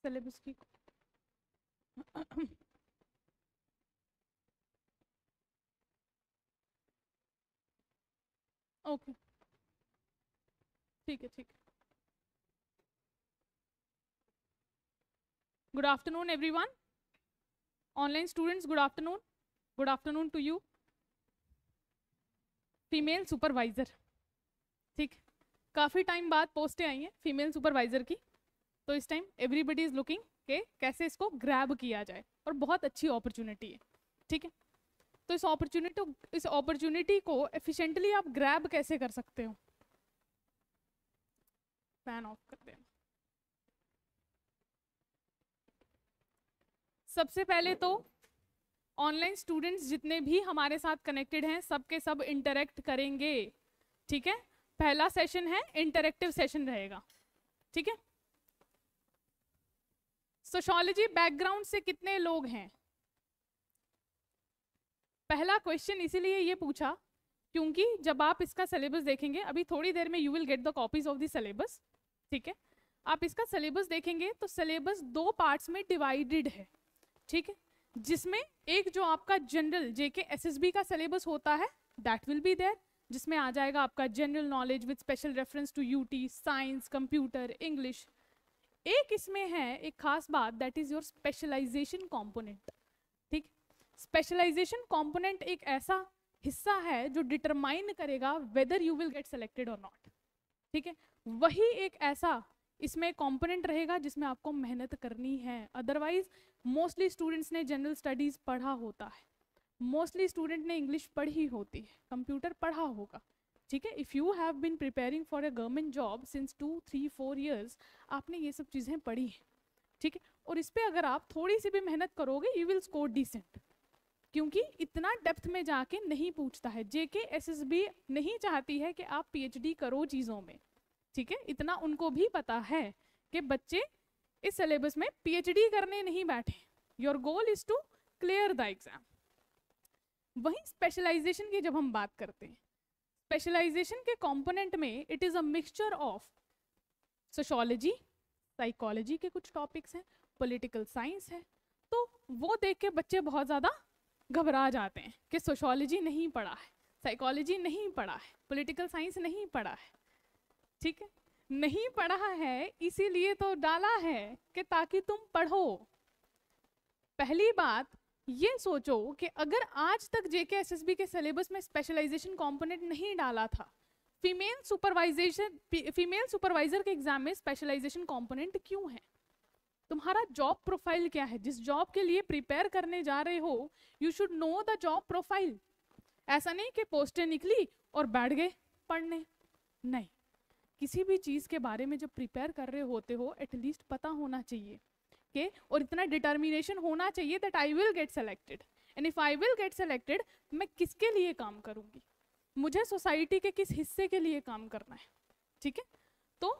Syllabus की okay ठीक है ठीक है। Good afternoon everyone, online students good afternoon. Good afternoon to you. Female supervisor, ठीक, काफ़ी टाइम बाद पोस्टें आई हैं फीमेल सुपरवाइजर की, तो इस टाइम एवरीबडी इज लुकिंग के कैसे इसको ग्रैब किया जाए, और बहुत अच्छी अपॉर्चुनिटी है, ठीक है। तो इस अपॉर्चुनिटी को एफिशिएंटली आप ग्रैब कैसे कर सकते हो? फैन ऑफ कर देना। सबसे पहले तो ऑनलाइन स्टूडेंट्स जितने भी हमारे साथ कनेक्टेड हैं सब के सब इंटरेक्ट करेंगे, ठीक है। पहला सेशन है इंटरेक्टिव सेशन रहेगा, ठीक है। सोशियोलॉजी बैकग्राउंड से कितने लोग हैं? पहला क्वेश्चन इसीलिए ये पूछा क्योंकि जब आप इसका सिलेबस देखेंगे, अभी थोड़ी देर में you will get the copies of the syllabus, ठीक है। आप इसका सिलेबस देखेंगे तो सिलेबस 2 पार्ट्स में डिवाइडेड है, ठीक है। जिसमें एक जो आपका जनरल जेके एसएसबी का सिलेबस होता है दैट विल बी देयर, जिसमें आ जाएगा आपका general knowledge with special reference to UT, science, computer, English. एक इसमें है एक खास बात, that is your specialization component, ठीक। स्पेशलाइजेशन कंपोनेंट एक ऐसा हिस्सा है जो डिटरमाइन करेगा whether you will get selected और नॉट, ठीक है। वही एक ऐसा इसमें कंपोनेंट रहेगा जिसमें आपको मेहनत करनी है। अदरवाइज मोस्टली स्टूडेंट्स ने जनरल स्टडीज पढ़ा होता है, मोस्टली स्टूडेंट ने इंग्लिश पढ़ी होती है, कंप्यूटर पढ़ा होगा, ठीक है। If you have been preparing for a government job since 2, 3, 4 years, आपने ये सब चीज़ें पढ़ी हैं, ठीक है। और इस पर अगर आप थोड़ी सी भी मेहनत करोगे यू विल स्कोर डिसेंट, क्योंकि इतना डेप्थ में जाके नहीं पूछता है। जेके एसएसबी नहीं चाहती है कि आप पीएचडी करो चीज़ों में, ठीक है। इतना उनको भी पता है कि बच्चे इस सिलेबस में पीएचडी करने नहीं बैठे, your goal is to clear the exam. वहीं स्पेशलाइजेशन की जब हम बात करते हैं, स्पेशलाइजेशन के कंपोनेंट में it is a mixture of sociology, psychology के कुछ टॉपिक्स हैं, पॉलिटिकल साइंस है। तो वो देख के बच्चे बहुत ज़्यादा घबरा जाते हैं कि सोशियोलॉजी नहीं पढ़ा है, साइकोलॉजी नहीं पढ़ा है, पॉलिटिकल साइंस नहीं पढ़ा है, ठीक है। नहीं पढ़ा है इसीलिए तो डाला है कि ताकि तुम पढ़ो। पहली बात ये सोचो कि अगर आज तक जेके एसएसबी के सिलेबस में स्पेशलाइजेशन कंपोनेंट नहीं डाला था, फीमेल सुपरवाइजर के एग्जाम में स्पेशलाइजेशन कंपोनेंट क्यों है? तुम्हारा जॉब प्रोफाइल क्या है? जिस जॉब के लिए प्रिपेयर करने जा रहे हो you should know the job profile. ऐसा नहीं कि पोस्टें निकली और बैठ गए पढ़ने, नहीं। किसी भी चीज़ के बारे में जब प्रिपेयर कर रहे होते हो एटलीस्ट पता होना चाहिए कि, और इतना डिटर्मिनेशन होना चाहिए that I will get selected, and if I will get selected मैं किसके लिए काम करूंगी, मुझे सोसाइटी के किस हिस्से के लिए काम करना है, ठीक है। तो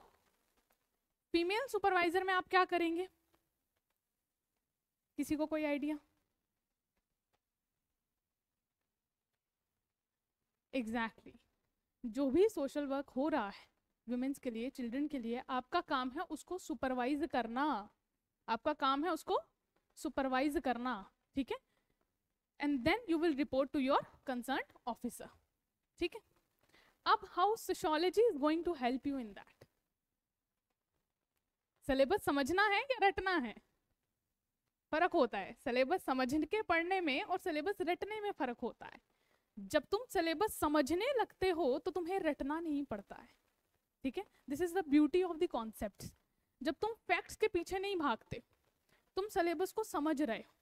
फीमेल सुपरवाइजर में आप क्या करेंगे? किसी को कोई आइडिया? एग्जैक्टली जो भी सोशल वर्क हो रहा है वुमेन्स के लिए, चिल्ड्रन के लिए, आपका काम है उसको सुपरवाइज करना, आपका काम है उसको सुपरवाइज करना, ठीक है। And then you will report to your concern officer, ठीक है। अब how sociology is going to help you in that? Syllabus समझना है या रटना है? फर्क होता है, सिलेबस समझ के पढ़ने में और सिलेबस रटने में फर्क होता है। जब तुम सिलेबस समझने लगते हो तो तुम्हें रटना नहीं पड़ता है, ठीक है। This is the beauty of the concept. जब तुम फैक्ट्स के पीछे नहीं भागते, तुम सिलेबस को समझ रहे हो।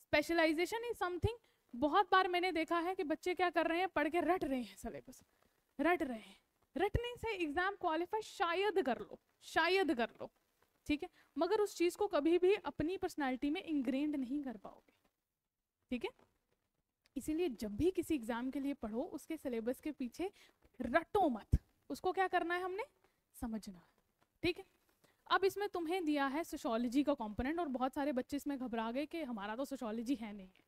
स्पेशलाइजेशन इज समथिंग, बहुत बार मैंने देखा है कि बच्चे क्या कर रहे हैं, पढ़ के रट रहे हैं, सिलेबस रट रहे हैं। रटने से एग्जाम क्वालिफाई शायद कर लो, शायद कर लो, ठीक है, मगर उस चीज को कभी भी अपनी पर्सनालिटी में इंग्रेंड नहीं कर पाओगे, ठीक है। इसीलिए जब भी किसी एग्जाम के लिए पढ़ो उसके सिलेबस के पीछे रटो मत, उसको क्या करना है, हमने समझना, ठीक है। अब इसमें तुम्हें दिया है सोशियोलॉजी का कंपोनेंट, और बहुत सारे बच्चे इसमें घबरा गए कि हमारा तो सोशियोलॉजी है नहीं है,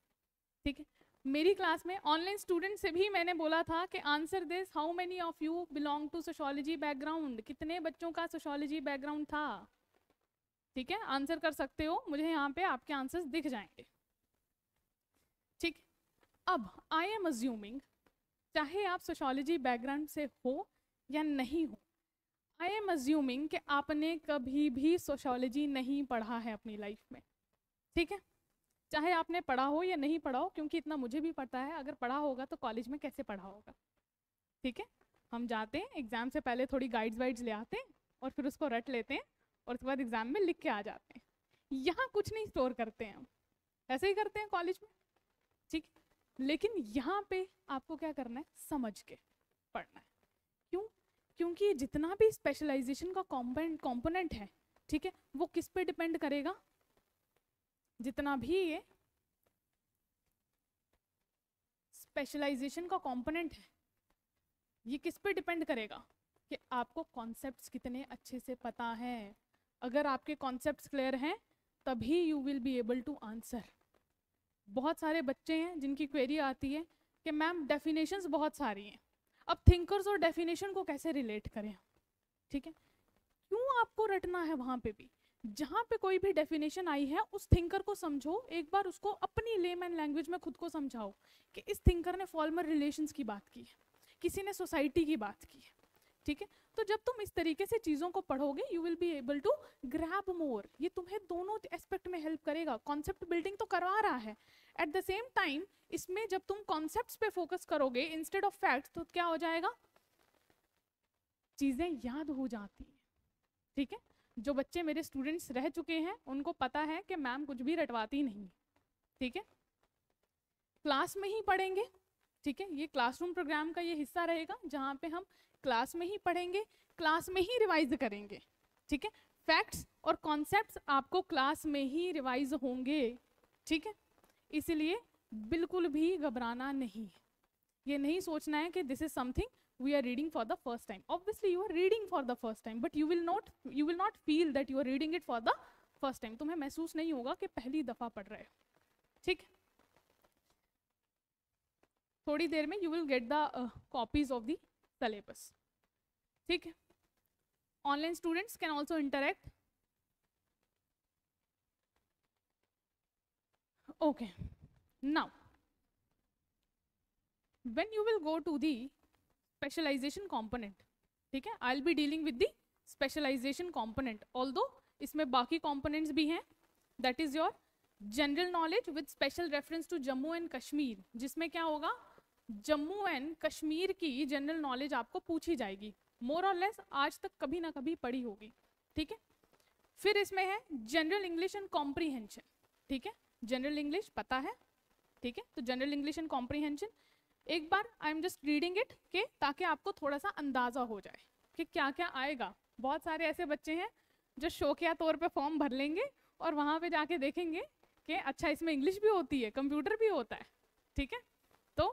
ठीक है। मेरी क्लास में ऑनलाइन स्टूडेंट से भी मैंने बोला था कि answer this, how many of you belong to sociology background? कितने बच्चों का सोशियोलॉजी बैकग्राउंड था? ठीक है, आंसर कर सकते हो, मुझे यहाँ पे आपके आंसर्स दिख जाएंगे। ठीक, अब आई एम अज्यूमिंग, चाहे आप सोशियोलॉजी बैकग्राउंड से हो या नहीं हो, आई एम अज्यूमिंग कि आपने कभी भी सोशियोलॉजी नहीं पढ़ा है अपनी लाइफ में। ठीक है, चाहे आपने पढ़ा हो या नहीं पढ़ा हो, क्योंकि इतना मुझे भी पता है, अगर पढ़ा होगा तो कॉलेज में कैसे पढ़ा होगा। ठीक है, हम जाते हैं एग्जाम से पहले थोड़ी गाइड्स वाइड्स ले आते हैं और फिर उसको रट लेते हैं और उसके बाद एग्जाम में लिख के आ जाते हैं। यहाँ कुछ नहीं स्टोर करते हैं हम, ऐसे ही करते हैं कॉलेज में। ठीक, लेकिन यहाँ पे आपको क्या करना है, समझ के पढ़ना है। क्यों? क्योंकि जितना भी स्पेशलाइजेशन का कंपोनेंट है, ठीक है, वो किस पे डिपेंड करेगा, जितना भी ये स्पेशलाइजेशन का कंपोनेंट है ये किस पे डिपेंड करेगा कि आपको कॉन्सेप्ट्स कितने अच्छे से पता हैं। अगर आपके कॉन्सेप्ट्स क्लियर हैं तभी you will be able to answer. बहुत सारे बच्चे हैं जिनकी क्वेरी आती है कि मैम डेफिनेशंस बहुत सारी हैं, अब थिंकर्स और डेफिनेशन को कैसे रिलेट करें। ठीक है, क्यों आपको रटना है वहाँ पे भी, जहाँ पे कोई भी डेफिनेशन आई है उस थिंकर को समझो, एक बार उसको अपनी लेमैन लैंग्वेज में खुद को समझाओ कि इस थिंकर ने फॉर्मल रिलेशंस की बात की है, किसी ने सोसाइटी की बात की है। ठीक है, तो जब तुम इस तरीके से चीज़ों को पढ़ोगे you will be able to grab more. ये तुम्हें दोनों एस्पेक्ट में हेल्प करेगा। कॉन्सेप्ट बिल्डिंग तो करवा रहा है, एट द सेम टाइम इसमें जब तुम कॉन्सेप्ट्स पे फोकस करोगे इंस्टेड ऑफ फैक्ट्स तो क्या हो जाएगा, चीज़ें याद हो जाती हैं। ठीक है, जो बच्चे मेरे स्टूडेंट्स रह चुके हैं उनको पता है कि मैम कुछ भी रटवाती नहीं। ठीक है, क्लास में ही पढ़ेंगे। ठीक है, ये क्लासरूम प्रोग्राम का ये हिस्सा रहेगा जहाँ पे हम क्लास में ही पढ़ेंगे, क्लास में ही रिवाइज करेंगे। ठीक है, फैक्ट्स और कॉन्सेप्ट्स आपको क्लास में ही रिवाइज होंगे। ठीक है, इसलिए बिल्कुल भी घबराना नहीं है, ये नहीं सोचना है कि this is something we are reading for the first time. Obviously you are reading for the first time, but you will not feel that you are reading it for the first time. तुम्हें महसूस नहीं होगा कि पहली दफा पढ़ रहे हो। ठीक, थोड़ी देर में you will get the copies of the syllabus. ठीक है, online students can also interact. Okay, now when you will go to the specialization component, ठीक है, I will be dealing with the specialization component, although इसमें बाकी components भी हैं। That is your general knowledge with special reference to Jammu and Kashmir, जिसमें क्या होगा, Jammu and Kashmir की जनरल नॉलेज आपको पूछी जाएगी, मोर और लेस आज तक कभी ना कभी पढ़ी होगी। ठीक है, फिर इसमें है जनरल इंग्लिश एंड कॉम्प्रीहेंशन। ठीक है, जनरल इंग्लिश पता है, ठीक है, तो जनरल इंग्लिश एंड कॉम्प्रीहेंशन एक बार I am just reading it के ताकि आपको थोड़ा सा अंदाजा हो जाए कि क्या क्या आएगा। बहुत सारे ऐसे बच्चे हैं जो शौकिया तौर पे फॉर्म भर लेंगे और वहाँ पे जाके देखेंगे कि अच्छा इसमें इंग्लिश भी होती है, कंप्यूटर भी होता है। ठीक है, तो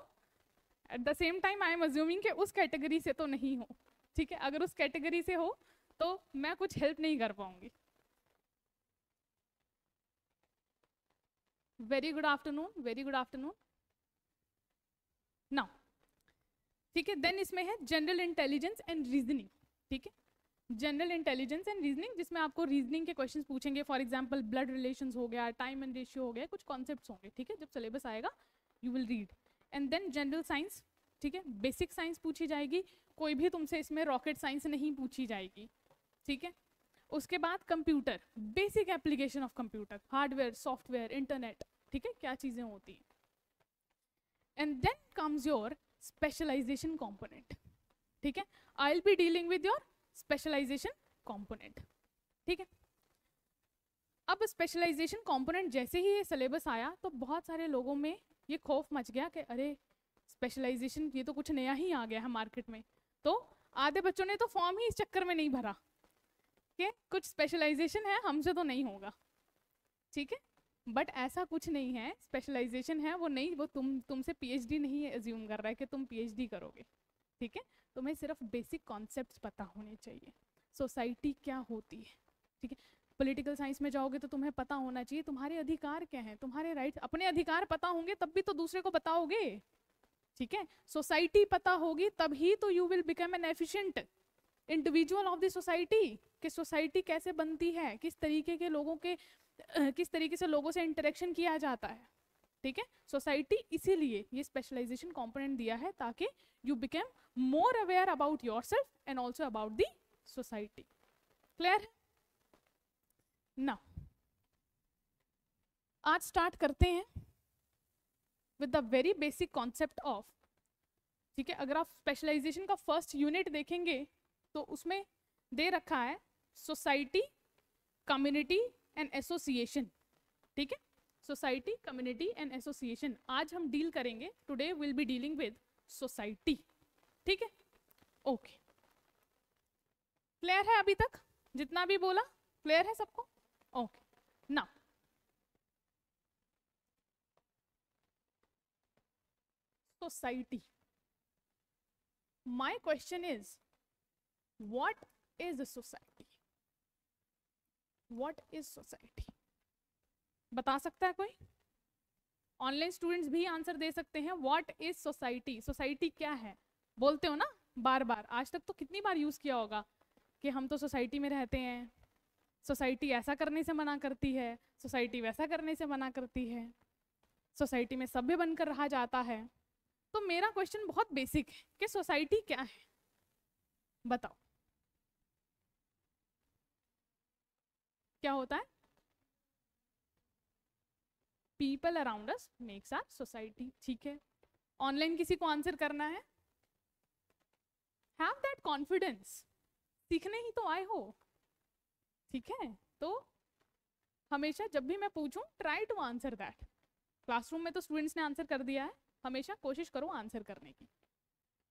eight the same time I am assuming कि उस कैटेगरी से तो नहीं हो। ठीक है, अगर उस कैटेगरी से हो तो मैं कुछ हेल्प नहीं कर पाऊंगी। Very good afternoon, very good afternoon. Now ठीक है, देन इसमें है जनरल इंटेलिजेंस एंड रीजनिंग। ठीक है, जनरल इंटेलिजेंस एंड रीजनिंग जिसमें आपको रीजनिंग के क्वेश्चंस पूछेंगे, फॉर एग्जांपल ब्लड रिलेशंस हो गया, टाइम एंड रेशियो हो गया, कुछ कॉन्सेप्ट्स होंगे। ठीक है, जब सिलेबस आएगा you will read. And then general science, ठीक है, बेसिक साइंस पूछी जाएगी, कोई भी तुमसे इसमें रॉकेट साइंस नहीं पूछी जाएगी। ठीक है, उसके बाद computer, basic application of computer, hardware, software, internet, ठीक है, क्या चीजें होती हैं। And then comes your specialization component. ठीक है, I will be dealing with your specialization component. ठीक है, अब स्पेशलाइजेशन कंपोनेंट जैसे ही ये सिलेबस आया तो बहुत सारे लोगों में ये खौफ मच गया कि अरे स्पेशलाइजेशन ये तो कुछ नया ही आ गया है मार्केट में। तो आधे बच्चों ने तो फॉर्म ही इस चक्कर में नहीं भरा कि कुछ स्पेशलाइजेशन है हमसे तो नहीं होगा। ठीक है, बट ऐसा कुछ नहीं है, स्पेशलाइजेशन है वो नहीं, वो तुमसे पीएचडी नहीं एज्यूम कर रहा है कि तुम पीएचडी करोगे। ठीक है, तुम्हें सिर्फ बेसिक कॉन्सेप्ट्स पता होने चाहिए, सोसाइटी क्या होती है। ठीक है, पॉलिटिकल साइंस में जाओगे तो तुम्हें पता होना चाहिए तुम्हारे अधिकार क्या हैं, तुम्हारे राइट्स, अपने अधिकार पता होंगे तब भी तो दूसरे को बताओगे। ठीक है, सोसाइटी पता होगी तभी तो you will become an efficient individual of the society. कि सोसाइटी कैसे बनती है, किस तरीके के लोगों के किस तरीके से लोगों से इंटरेक्शन किया जाता है, ठीक है। सोसाइटी इसीलिए ये स्पेशलाइजेशन कंपोनेंट दिया है ताकि you become more aware about yourself and also about the society. Clear है ना? आज स्टार्ट करते हैं with the very basic concept of, ठीक है। अगर आप स्पेशलाइजेशन का फर्स्ट यूनिट देखेंगे तो उसमें दे रखा है सोसाइटी, कम्युनिटी एंड एसोसिएशन, ठीक है। सोसाइटी, कम्युनिटी एंड एसोसिएशन आज हम डील करेंगे। Today will be dealing with society, ठीक है। ओके, क्लियर है? अभी तक जितना भी बोला क्लियर है सबको? Okay, now society. My question is, what is a society? What is society? बता सकता है कोई? ऑनलाइन स्टूडेंट्स भी आंसर दे सकते हैं। What is society? सोसाइटी क्या है? बोलते हो ना बार बार, आज तक तो कितनी बार यूज किया होगा कि हम तो सोसाइटी में रहते हैं, सोसाइटी ऐसा करने से मना करती है, सोसाइटी वैसा करने से मना करती है, सोसाइटी में सभ्य बनकर रहा जाता है। तो मेरा क्वेश्चन बहुत बेसिक है कि सोसाइटी क्या है, बताओ क्या होता है? People around us makes our society, ठीक है। ऑनलाइन किसी को आंसर करना है? हैव दैट कॉन्फिडेंस, सीखने ही तो आए हो, ठीक है। तो हमेशा जब भी मैं पूछूं, try to answer that. Classroom में तो स्टूडेंट्स ने आंसर कर दिया है, हमेशा कोशिश करो आंसर करने की,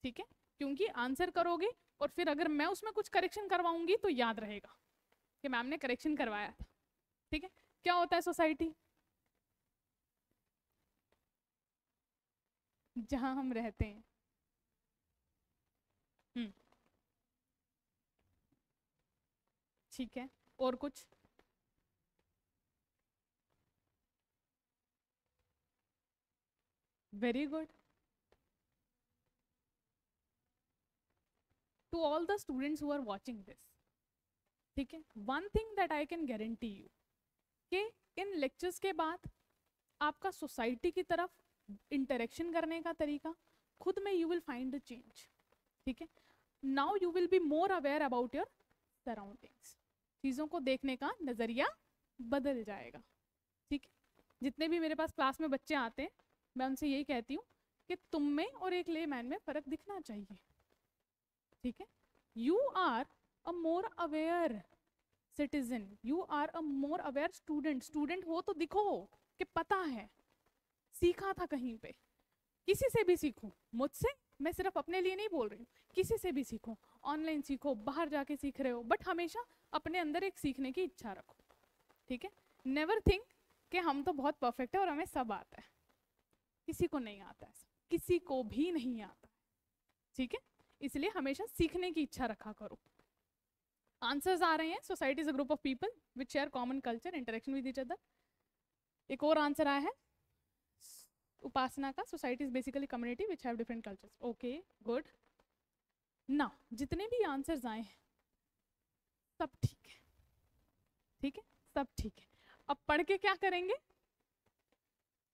ठीक है। क्योंकि आंसर करोगे और फिर अगर मैं उसमें कुछ करेक्शन करवाऊंगी तो याद रहेगा कि मैम ने करेक्शन करवाया था, ठीक है। क्या होता है सोसाइटी? जहां हम रहते हैं। ठीक है, और कुछ? Very good. To all the students who are watching this, ठीक है, one thing that I can guarantee you कि इन लेक्चर्स के बाद आपका सोसाइटी की तरफ इंटरेक्शन करने का तरीका खुद में you will find the change, ठीक है। Now you will be more aware about your surroundings, चीज़ों को देखने का नज़रिया बदल जाएगा, ठीक है। जितने भी मेरे पास क्लास में बच्चे आते हैं, मैं उनसे यही कहती हूँ कि तुम में और एक लेमैन में फ़र्क दिखना चाहिए, ठीक है। You are a more aware citizen, you are a more aware student. Student हो तो दिखो कि पता है, सीखा था कहीं पे, किसी से भी सीखो, मुझसे, मैं सिर्फ अपने लिए नहीं बोल रही हूँ, किसी से भी सीखो, ऑनलाइन सीखो, बाहर जाके सीख रहे हो, बट हमेशा अपने अंदर एक सीखने की इच्छा रखो, ठीक है। नेवर थिंक कि हम तो बहुत परफेक्ट है और हमें सब आता है, किसी को नहीं आता है, किसी को भी नहीं आता, ठीक है। इसलिए हमेशा सीखने की इच्छा रखा करो। आंसर्स आ रहे हैं। Society is a group of people which share common culture, interaction with each other. एक और आंसर आया है उपासना का, society is basically community which have different cultures. Okay, good. ना जितने भी आंसर्स आए हैं सब ठीक है, ठीक है, सब ठीक है। अब पढ़ के क्या करेंगे?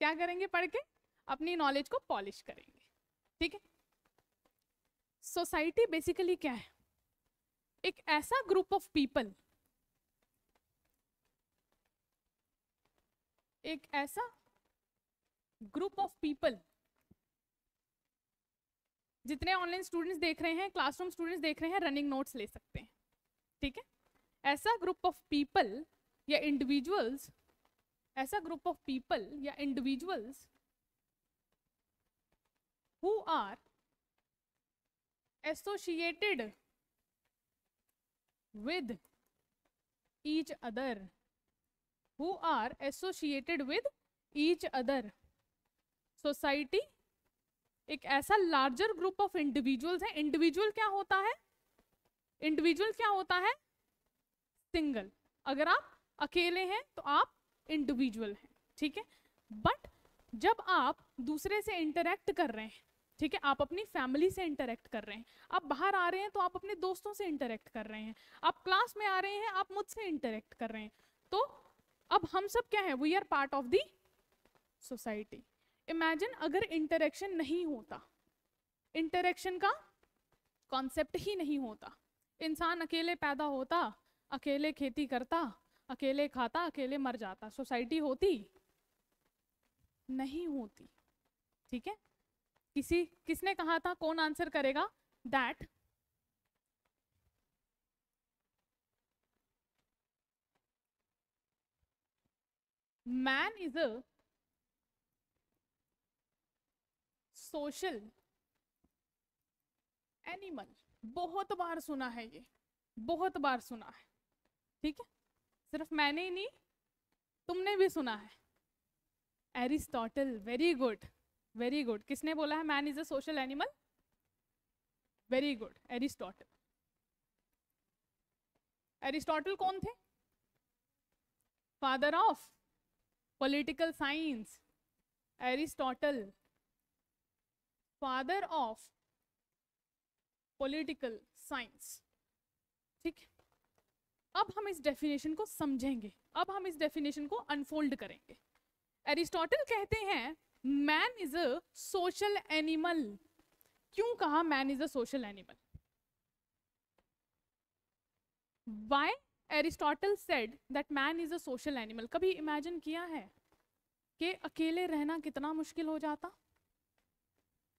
क्या करेंगे पढ़ के? अपनी नॉलेज को पॉलिश करेंगे, ठीक है। सोसाइटी बेसिकली क्या है? एक ऐसा ग्रुप ऑफ पीपल, एक ऐसा ग्रुप ऑफ पीपल, जितने ऑनलाइन स्टूडेंट्स देख रहे हैं, क्लासरूम स्टूडेंट्स देख रहे हैं, रनिंग नोट्स ले सकते हैं, ठीक है। ऐसा ग्रुप ऑफ पीपल या इंडिविजुअल्स, ऐसा ग्रुप ऑफ पीपल या individuals who are associated with each other, who are associated with each other. Society एक ऐसा लार्जर ग्रुप ऑफ इंडिविजुअल्स है। इंडिविजुअल क्या होता है? इंडिविजुअल क्या होता है? सिंगल। अगर आप अकेले हैं तो आप इंडिविजुअल हैं, ठीक है। बट जब आप दूसरे से इंटरेक्ट कर रहे हैं, ठीक है, आप अपनी फैमिली से इंटरेक्ट कर रहे हैं, आप बाहर आ रहे हैं तो आप अपने दोस्तों से इंटरेक्ट कर रहे हैं, आप क्लास में आ रहे हैं आप मुझसे इंटरेक्ट कर रहे हैं। तो अब हम सब क्या है, we are part of the society. Imagine अगर इंटरेक्शन नहीं होता, इंटरेक्शन का कॉन्सेप्ट ही नहीं होता, इंसान अकेले पैदा होता, अकेले खेती करता, अकेले खाता, अकेले मर जाता, सोसाइटी होती नहीं होती। ठीक है, किसने कहा था, कौन आंसर करेगा, that man is a social animal. बहुत बार सुना है ये, बहुत बार सुना है। ठीक है, सिर्फ मैंने ही नहीं, तुमने भी सुना है। Aristotle, very good very good. किसने बोला है man is a social animal? Very good, Aristotle. Aristotle कौन थे? Father of political science. Aristotle father of political science. ठीक है, अब हम इस डेफिनेशन को समझेंगे, अब हम इस डेफिनेशन को अनफोल्ड करेंगे। एरिस्टोटल कहते हैं man is a social animal. क्यों कहा man is a social animal? Why Aristotle said that man is a social animal? कभी इमेजिन किया है कि अकेले रहना कितना मुश्किल हो जाता?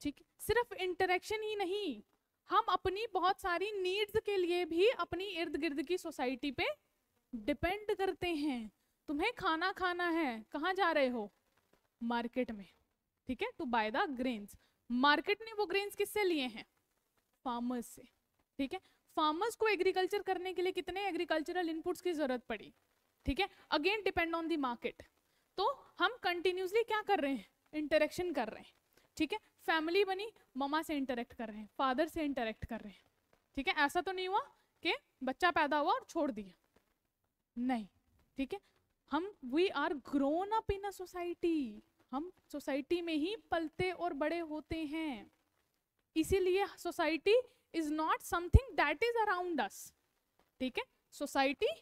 ठीक, सिर्फ इंटरेक्शन ही नहीं, हम अपनी बहुत सारी नीड्स के लिए भी अपनी इर्द गिर्द की सोसाइटी पे डिपेंड करते हैं। तुम्हें खाना खाना है, कहाँ जा रहे हो? मार्केट में। ठीक है, to buy the grains. Market ने वो ग्रेन्स किससे लिए हैं? फार्मर्स से। ठीक है, फार्मर्स को एग्रीकल्चर करने के लिए कितने एग्रीकल्चरल इनपुट्स की जरूरत पड़ी? ठीक है, again depend on the market. तो हम कंटिन्यूसली क्या कर रहे हैं? इंटरेक्शन कर रहे हैं। ठीक है, फैमिली बनी, ममा से इंटरेक्ट कर रहे हैं, फादर से इंटरेक्ट कर रहे हैं। ठीक है, ऐसा तो नहीं हुआ कि बच्चा पैदा हुआ और छोड़ दिया, नहीं। ठीक है, हम we are grown up in a society, हम सोसाइटी में ही पलते और बड़े होते हैं। इसीलिए society is not something that is around us. ठीक है, society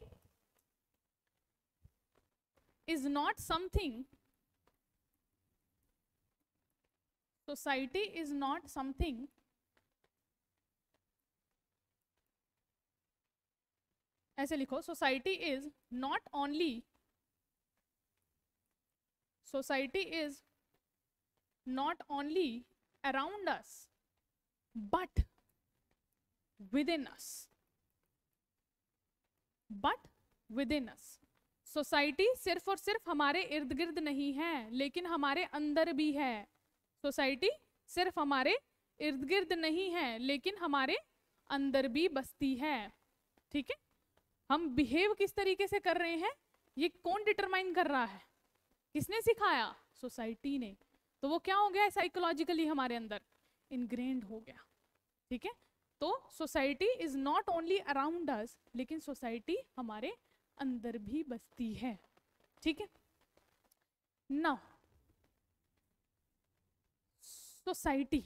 is not something, society is not something ऐसे लिखो, society is not only, society is not only around us but within us, but within us. Society सिर्फ और सिर्फ हमारे इर्द गिर्द नहीं है, लेकिन हमारे अंदर भी है। सोसाइटी सिर्फ हमारे इर्द गिर्द नहीं है, लेकिन हमारे अंदर भी बसती है। ठीक है, हम बिहेव किस तरीके से कर रहे हैं, ये कौन डिटरमाइन कर रहा है? किसने सिखाया? सोसाइटी ने। तो वो क्या हो गया, साइकोलॉजिकली हमारे अंदर इनग्रेन्ड हो गया। ठीक है, तो society is not only around अस, लेकिन सोसाइटी हमारे अंदर भी बसती है। ठीक है, नाउ सोसाइटी,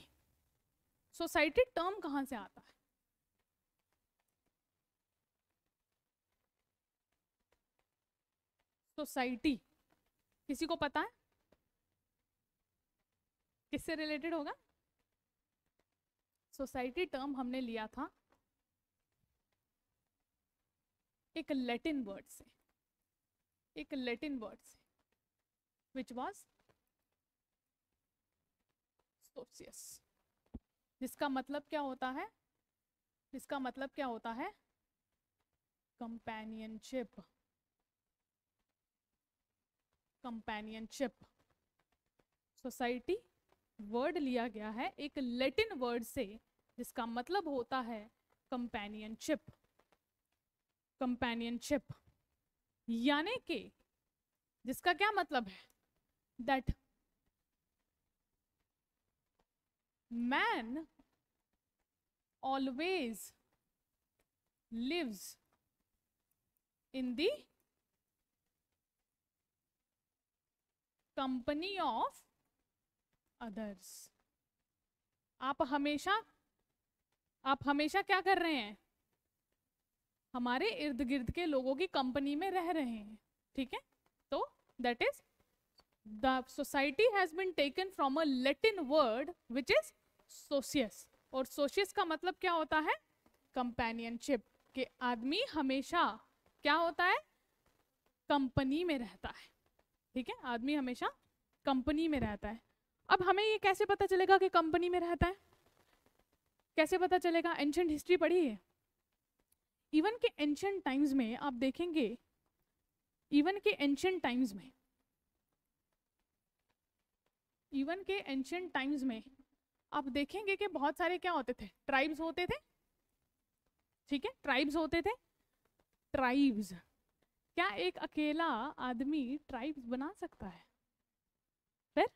सोसाइटी टर्म कहां से आता है? सोसाइटी किसी को पता है किससे रिलेटेड होगा? सोसाइटी टर्म हमने लिया था एक लैटिन वर्ड से, एक लैटिन वर्ड से, विच वाज सोसियस, जिसका मतलब क्या होता है? जिसका मतलब क्या होता है? Companionship, companionship. सोसाइटी वर्ड लिया गया है एक लैटिन वर्ड से, जिसका मतलब होता है कंपेनियनशिप, कंपेनियनशिप। यानी कि जिसका क्या मतलब है? That man always lives in the company of others। आप हमेशा क्या कर रहे हैं, हमारे इर्द गिर्द के लोगों की कंपनी में रह रहे हैं, ठीक है। तो that is the society has been taken from a Latin word which is socius, और सोशियस का मतलब क्या होता है, कंपेनियनशिप, के आदमी हमेशा क्या होता है, कंपनी में रहता है, ठीक है, आदमी हमेशा कंपनी में रहता है। अब हमें ये कैसे पता चलेगा कि कंपनी में रहता है, कैसे पता चलेगा, एंशिएंट हिस्ट्री पढ़ी है। इवन के एंशिएंट टाइम्स में आप देखेंगे, इवन के एंशिएंट टाइम्स में आप देखेंगे कि बहुत सारे क्या होते थे, ट्राइब्स होते थे, ठीक है, ट्राइब्स होते थे। ट्राइब्स, क्या एक अकेला आदमी ट्राइब्स बना सकता है? फिर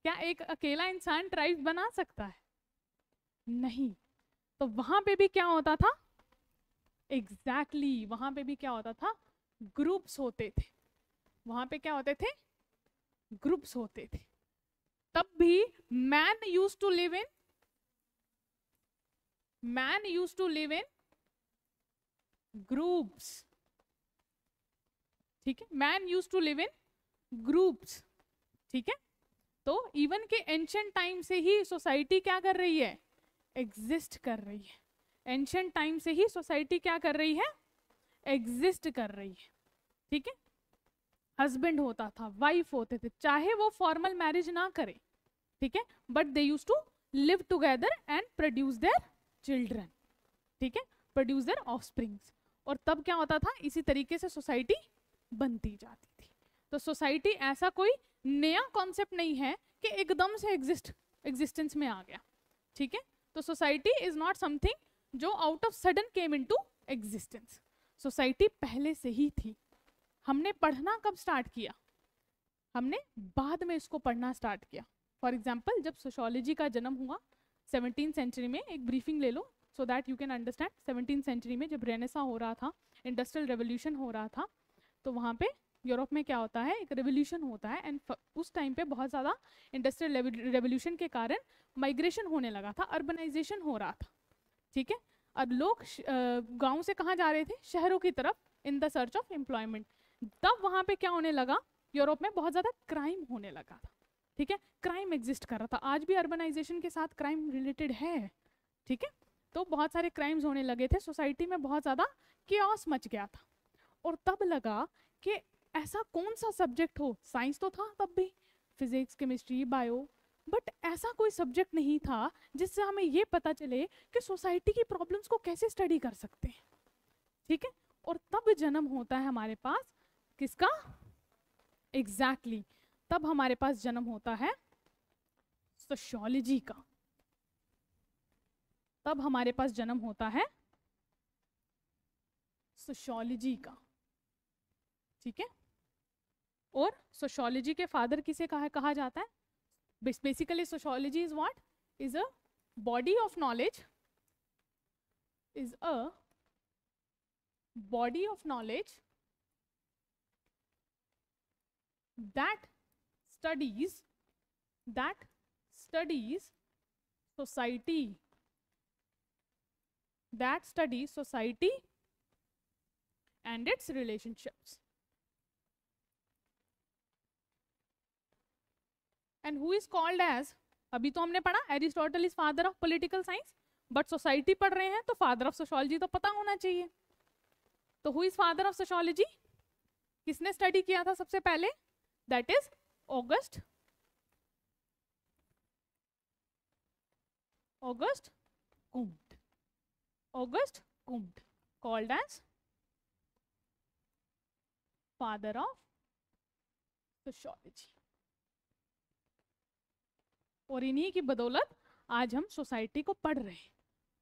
क्या एक अकेला इंसान ट्राइब्स बना सकता है? नहीं। तो वहां पे भी क्या होता था, एग्जैक्टली वहां पे भी क्या होता था, ग्रुप्स होते थे। वहां पे क्या होते थे, ग्रुप्स होते थे। तब भी man used to live in groups, ठीक है, man used to live in groups, ठीक है। तो इवन के एंशिएंट टाइम से ही सोसाइटी क्या कर रही है, एग्जिस्ट कर रही है। एंशिएंट टाइम से ही सोसाइटी क्या कर रही है, एग्जिस्ट कर रही है, ठीक है। हस्बैंड होता था, वाइफ होते थे, चाहे वो फॉर्मल मैरिज ना करे, ठीक है, but they use to live together and produce their children, ठीक है, प्रोड्यूस देयर ऑफस्प्रिंग्स। और तब क्या होता था, इसी तरीके से सोसाइटी बनती जाती थी। तो सोसाइटी ऐसा कोई नया कॉन्सेप्ट नहीं है कि एकदम से एग्जिस्टेंस में आ गया, ठीक है। तो सोसाइटी इज नॉट समथिंग जो out of sudden came into existence. Society पहले से ही थी। हमने पढ़ना कब स्टार्ट किया, हमने बाद में इसको पढ़ना स्टार्ट किया। फॉर एग्जाम्पल, जब सोशियोलॉजी का जन्म हुआ 17th सेंचुरी में, एक ब्रीफिंग ले लो so that you can understand. 17th century में जब रेनेसा हो रहा था, इंडस्ट्रियल रेवोल्यूशन हो रहा था, तो वहाँ पे यूरोप में क्या होता है, एक रेवोल्यूशन होता है, एंड उस टाइम पे बहुत ज़्यादा इंडस्ट्रियल रेवोल्यूशन के कारण माइग्रेशन होने लगा था, अर्बनाइजेशन हो रहा था, ठीक है। अब लोग गाँव से कहाँ जा रहे थे, शहरों की तरफ, in the search of employment. तब वहाँ पे क्या होने लगा, यूरोप में बहुत ज़्यादा क्राइम होने लगा था, ठीक है, क्राइम एग्जिस्ट कर रहा था। आज भी अर्बनाइजेशन के साथ क्राइम रिलेटेड है, ठीक है। तो बहुत सारे क्राइम्स होने लगे थे, सोसाइटी में बहुत ज़्यादा केओस मच गया था। और तब लगा कि ऐसा कौन सा सब्जेक्ट हो, साइंस तो था तब भी, फिजिक्स, केमिस्ट्री, बायो, बट ऐसा कोई सब्जेक्ट नहीं था जिससे हमें ये पता चले कि सोसाइटी की प्रॉब्लम्स को कैसे स्टडी कर सकते हैं, ठीक है। और तब जन्म होता है हमारे पास किसका, एग्जैक्टली तब हमारे पास जन्म होता है सोशियोलॉजी का। तब हमारे पास जन्म होता है सोशियोलॉजी का, ठीक है। और सोशियोलॉजी के फादर किसे कहा जाता है, basically sociology is what, is a body of knowledge, is a body of knowledge that studies society, and its relationships. And who is called as, अभी तो हमने पढ़ा Aristotle is father of political science, but society पढ़ रहे हैं तो father of sociology तो पता होना चाहिए। तो who is father of sociology, किसने स्टडी किया था सबसे पहले, that is August Comte, called as father of sociology। और इन्हीं की बदौलत आज हम सोसाइटी को पढ़ रहे हैं।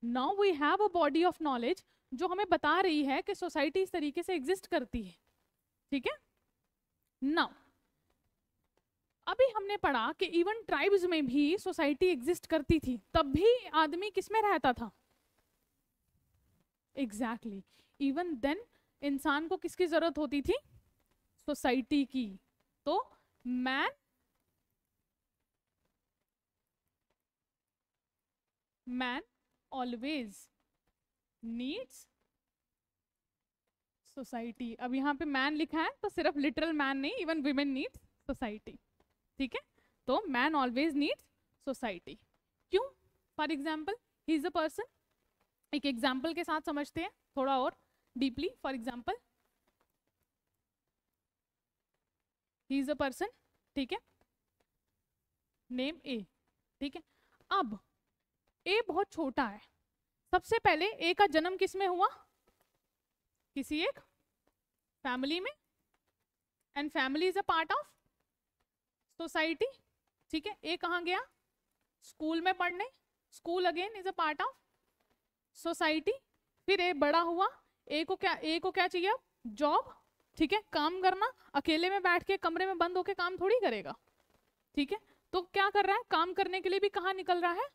Now we have a body of knowledge जो हमें बता रही है कि सोसाइटी इस तरीके से एग्जिस्ट करती है, ठीक है। नाउ अभी हमने पढ़ा कि इवन ट्राइब्स में भी सोसाइटी एग्जिस्ट करती थी, तब भी आदमी किसमें रहता था, एग्जैक्टली इवन देन इंसान को किसकी जरूरत होती थी, सोसाइटी की। तो man man always needs society. अब यहाँ पे मैन लिखा है तो सिर्फ लिटरल मैन नहीं, इवन विमेन नीड्स सोसाइटी। ठीक है, तो मैन ऑलवेज नीड्स सोसाइटी। क्यों? For example he is a person, एक एग्जाम्पल के साथ समझते हैं थोड़ा और deeply. For example he is a person, ठीक है, नेम ए। ठीक है, अब ए बहुत छोटा है। सबसे पहले ए का जन्म किस में हुआ? किसी एक फैमिली में, and family is a part of society. ठीक है, ए कहाँ गया? स्कूल में पढ़ने, school again is a part of society. फिर ए बड़ा हुआ, ए को क्या चाहिए? जॉब। ठीक है, काम करना। अकेले में बैठ के कमरे में बंद होके काम थोड़ी करेगा। ठीक है, तो क्या कर रहा है? काम करने के लिए भी कहाँ निकल रहा है?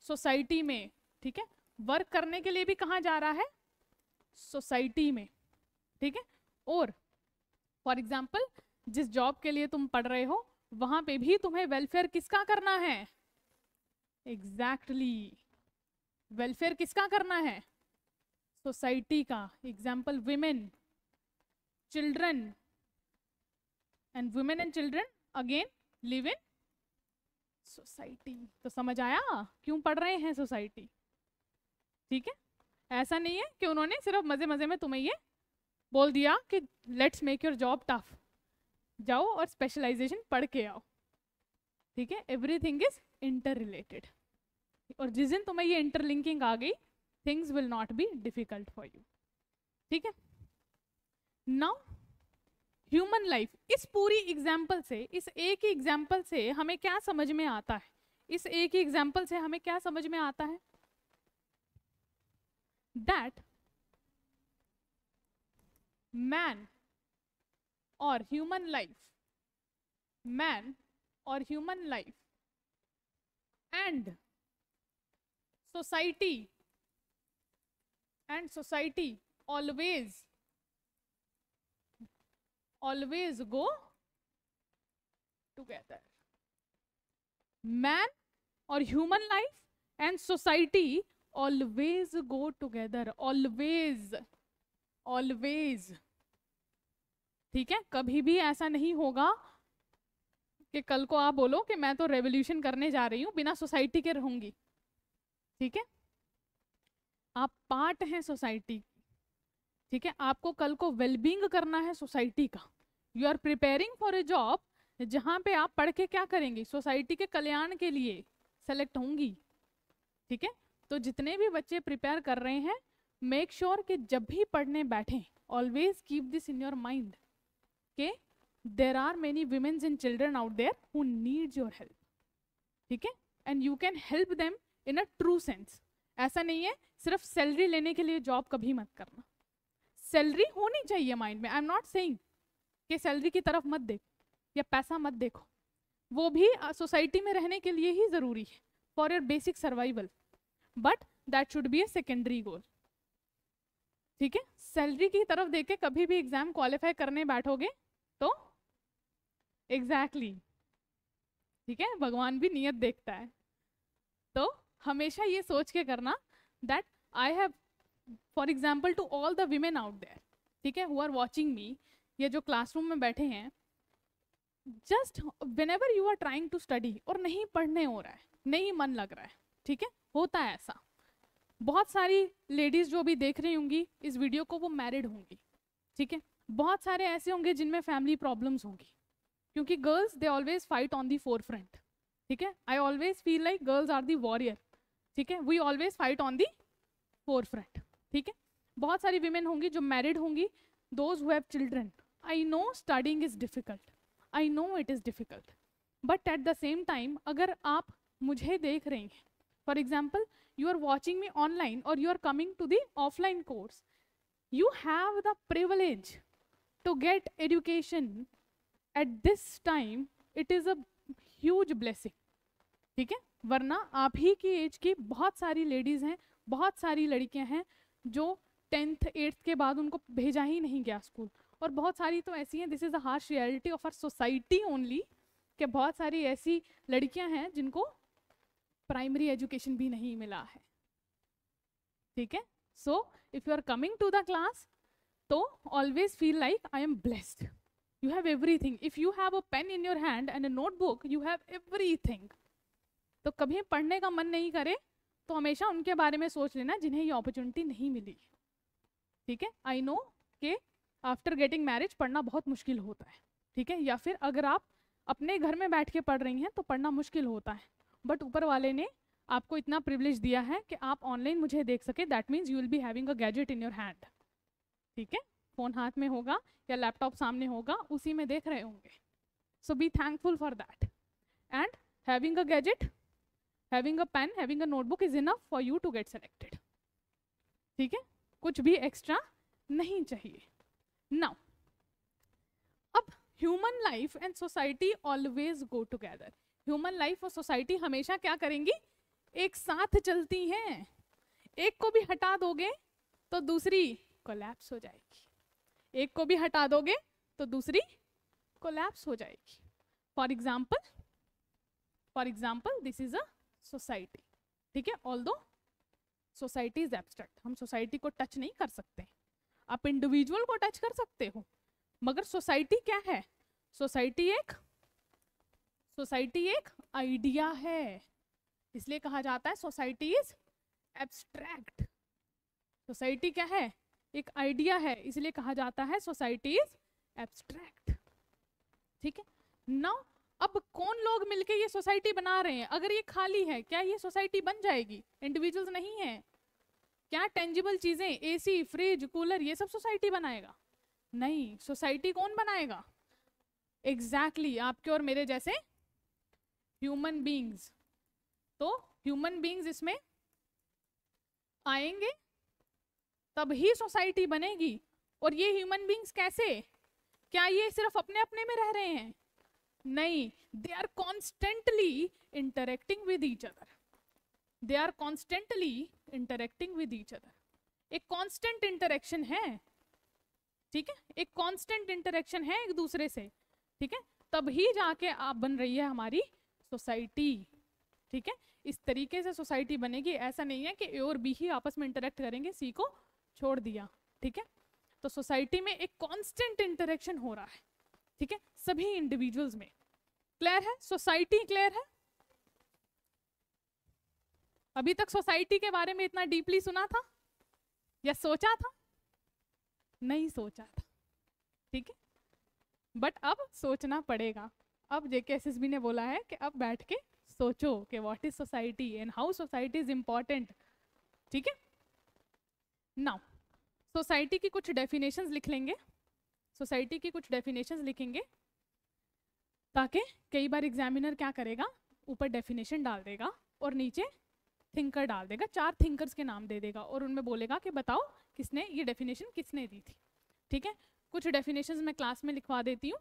सोसाइटी में। ठीक है, वर्क करने के लिए भी कहाँ जा रहा है? सोसाइटी में। ठीक है, और फॉर एग्जाम्पल जिस जॉब के लिए तुम पढ़ रहे हो वहां पे भी तुम्हें वेलफेयर किसका करना है? एग्जैक्टली, वेलफेयर किसका करना है? सोसाइटी का। Example women, children, and women and children again live in society. तो समझ आया क्यों पढ़ रहे हैं सोसाइटी? ठीक है, ऐसा नहीं है कि उन्होंने सिर्फ मजे मजे में तुम्हें ये बोल दिया कि let's make your job tough, जाओ और स्पेशलाइजेशन पढ़ के आओ। ठीक है, एवरीथिंग इज इंटर रिलेटेड, और जिस दिन तुम्हें ये इंटरलिंकिंग आ गई, things will not be difficult for you. ठीक है, नाउ ह्यूमन लाइफ। इस पूरी एग्जाम्पल से, इस एक ही एग्जाम्पल से हमें क्या समझ में आता है? इस एक ही एग्जाम्पल से हमें क्या समझ में आता है? दैट मैन और ह्यूमन लाइफ, मैन और human life and society always go together. Man और human life and society always go together. always. ठीक है, कभी भी ऐसा नहीं होगा कि कल को आप बोलो कि मैं तो रेवोल्यूशन करने जा रही हूं, बिना सोसाइटी के रहूंगी। ठीक है, आप पार्ट हैं सोसाइटी। ठीक है, आपको कल को वेलबींग करना है सोसाइटी का। You are preparing for a job जहां पे आप पढ़ के क्या करेंगे? सोसाइटी के कल्याण के लिए सेलेक्ट होंगी। ठीक है, तो जितने भी बच्चे प्रिपेयर कर रहे हैं, मेक श्योर कि जब भी पढ़ने बैठें, always keep this in your mind के there are many womens and children out there who needs your help. ठीक है, and you can help them in a true sense. ऐसा नहीं है सिर्फ सैलरी लेने के लिए जॉब कभी मत करना। सैलरी होनी चाहिए माइंड में। आई एम नॉट सेइंग कि सैलरी की तरफ मत देखो या पैसा मत देखो, वो भी सोसाइटी में रहने के लिए ही जरूरी है, for your basic survival, but that should be a secondary goal. ठीक है, सैलरी की तरफ देख के कभी भी एग्जाम क्वालिफाई करने बैठोगे तो एग्जैक्टली ठीक है, भगवान भी नियत देखता है। तो हमेशा ये सोच के करना that I have, for example to all the women out there, ठीक है, हु आर वॉचिंग मी, ये जो क्लासरूम में बैठे हैं, just whenever you are trying to study और नहीं पढ़ने हो रहा है, नहीं मन लग रहा है, ठीक है, होता है ऐसा। बहुत सारी लेडीज जो भी देख रही होंगी इस वीडियो को, वो मैरिड होंगी। ठीक है, बहुत सारे ऐसे होंगे जिनमें फैमिली प्रॉब्लम्स होंगी, क्योंकि girls they always fight on the forefront. ठीक है, I always feel like girls are the warrior. ठीक है, we always fight on the forefront. ठीक है, बहुत सारी विमेन होंगी जो मैरिड होंगी, those who have children. I know studying is difficult, I know it is difficult, but at the same time अगर आप मुझे देख रही हैं, for example you are watching me online or you are coming to the offline course, you have the privilege to get education at this time, it is a huge blessing. ठीक है, वरना आप ही की एज की बहुत सारी ladies हैं, बहुत सारी लड़कियां हैं जो 10th 8th के बाद उनको भेजा ही नहीं गया स्कूल, और बहुत सारी तो ऐसी हैं, this is a harsh reality of our society only, कि बहुत सारी ऐसी लड़कियां हैं जिनको प्राइमरी एजुकेशन भी नहीं मिला है, ठीक है। So if you are coming to the class तो always feel like I am blessed, you have everything. If you have a pen in your hand and a notebook, you have everything. तो कभी पढ़ने का मन नहीं करे तो हमेशा उनके बारे में सोच लेना जिन्हें ये अपॉर्चुनिटी नहीं मिली, ठीक है। आई नो कि आफ्टर गेटिंग मैरिज पढ़ना बहुत मुश्किल होता है, ठीक है, या फिर अगर आप अपने घर में बैठ के पढ़ रही हैं तो पढ़ना मुश्किल होता है, बट ऊपर वाले ने आपको इतना प्रिविलेज दिया है कि आप ऑनलाइन मुझे देख सके। That means you will be having a gadget in your hand, ठीक है। फोन हाथ में होगा या लैपटॉप सामने होगा, उसी में देख रहे होंगे। So be thankful for that. And having a gadget, having a pen, having a notebook is enough for you to get selected, ठीक है। कुछ भी एक्स्ट्रा नहीं चाहिए। नाउ अब human life and society always go together. Human life और society हमेशा क्या करेंगी, एक साथ चलती हैं। एक को भी हटा दोगे तो दूसरी कोलैप्स हो जाएगी, एक को भी हटा दोगे तो दूसरी कोलैप्स हो जाएगी। For example this is a society, ठीक है। ऑल्दो सोसाइटी इज एब्स्ट्रैक्ट, हम सोसाइटी को टच नहीं कर सकते। आप इंडिविजुअल को टच कर सकते हो, मगर सोसाइटी क्या है? सोसाइटी एक आइडिया है, इसलिए कहा जाता है सोसाइटी इज एब्स्ट्रैक्ट। सोसाइटी क्या है? एक आइडिया है, इसलिए कहा जाता है सोसाइटी इज एब्स्ट्रैक्ट, ठीक है। नाउ अब कौन लोग मिलके ये सोसाइटी बना रहे हैं? अगर ये खाली है, क्या ये सोसाइटी बन जाएगी? इंडिविजुअल्स नहीं है। क्या टेंजिबल चीजें, एसी, फ्रिज, कूलर, ये सब सोसाइटी बनाएगा? नहीं। सोसाइटी कौन बनाएगा? एग्जैक्टली आपके और मेरे जैसे ह्यूमन बीइंग्स। तो ह्यूमन बीइंग्स इसमें आएंगे तब ही सोसाइटी बनेगी। और ये ह्यूमन बीइंग्स कैसे? क्या ये सिर्फ अपने अपने में रह रहे हैं? नहीं, they are constantly interacting with each other. They are constantly interacting with each other. एक कॉन्स्टेंट इंटरेक्शन है, ठीक है, एक कॉन्स्टेंट इंटरेक्शन है एक दूसरे से, ठीक है, तब ही जाके आप बन रही है हमारी सोसाइटी, ठीक है। इस तरीके से सोसाइटी बनेगी। ऐसा नहीं है कि ए और बी ही आपस में इंटरेक्ट करेंगे, सी को छोड़ दिया, ठीक है। तो सोसाइटी में एक कॉन्स्टेंट इंटरेक्शन हो रहा है, ठीक है, सभी इंडिविजुअल्स में। क्लियर है? सोसाइटी क्लियर है? अभी तक सोसाइटी के बारे में इतना डीपली सुना था या सोचा था? नहीं सोचा था, ठीक है, बट अब सोचना पड़ेगा। अब जेकेएसएसबी ने बोला है कि अब बैठ के सोचो कि what is society and how society is important, ठीक है। नाउ सोसाइटी की कुछ डेफिनेशंस लिख लेंगे, सोसाइटी की कुछ डेफिनेशंस लिखेंगे, ताकि कई बार एग्जामिनर क्या करेगा, ऊपर डेफिनेशन डाल देगा और नीचे थिंकर डाल देगा, 4 थिंकर्स के नाम दे देगा और उनमें बोलेगा कि बताओ किसने ये डेफिनेशन किसने दी थी, ठीक है। कुछ डेफिनेशंस मैं क्लास में लिखवा देती हूँ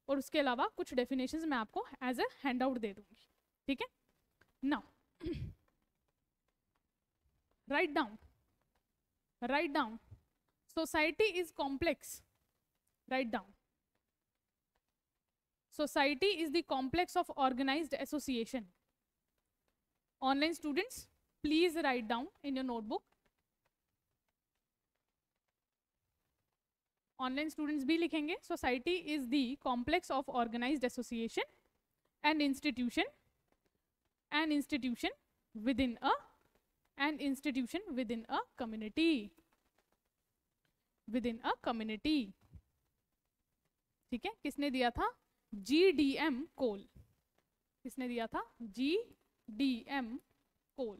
और उसके अलावा कुछ डेफिनेशंस मैं आपको एज ए हैंड आउट दे दूंगी, ठीक है। Now right down society is complex. Write down society is the complex of organized association. Online students, please write down in your notebook. Online students भी लिखेंगे, society is the complex of organized association and institution within a community, ठीक है। किसने दिया था? GDM कोल। किसने दिया था? GDM कोल,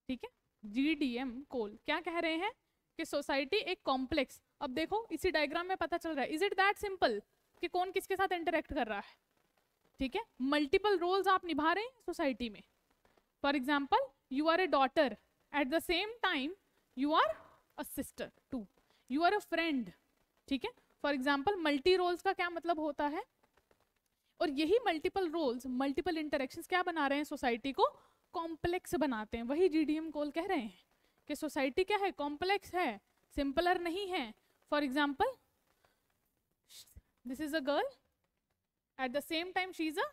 ठीक है। GDM कोल क्या कह रहे हैं कि सोसाइटी एक कॉम्प्लेक्स। अब देखो इसी डायग्राम में पता चल रहा है, इज इट दैट सिंपल कि कौन किसके साथ इंटरेक्ट कर रहा है, ठीक है। मल्टीपल रोल्स आप निभा रहे हैं सोसाइटी में। For example you are a daughter, at the same time you are a sister too, you are a friend, ठीक है। फॉर एग्जाम्पल मल्टी रोल्स का क्या मतलब होता है? और यही मल्टीपल रोल्स, मल्टीपल इंटरेक्शंस क्या बना रहे हैं? सोसाइटी को कॉम्प्लेक्स बनाते हैं। वही जीडीएम कोल कह रहे हैं कि सोसाइटी क्या है? कॉम्प्लेक्स है, सिंपलर नहीं है। For example this is a girl, at the same time she is a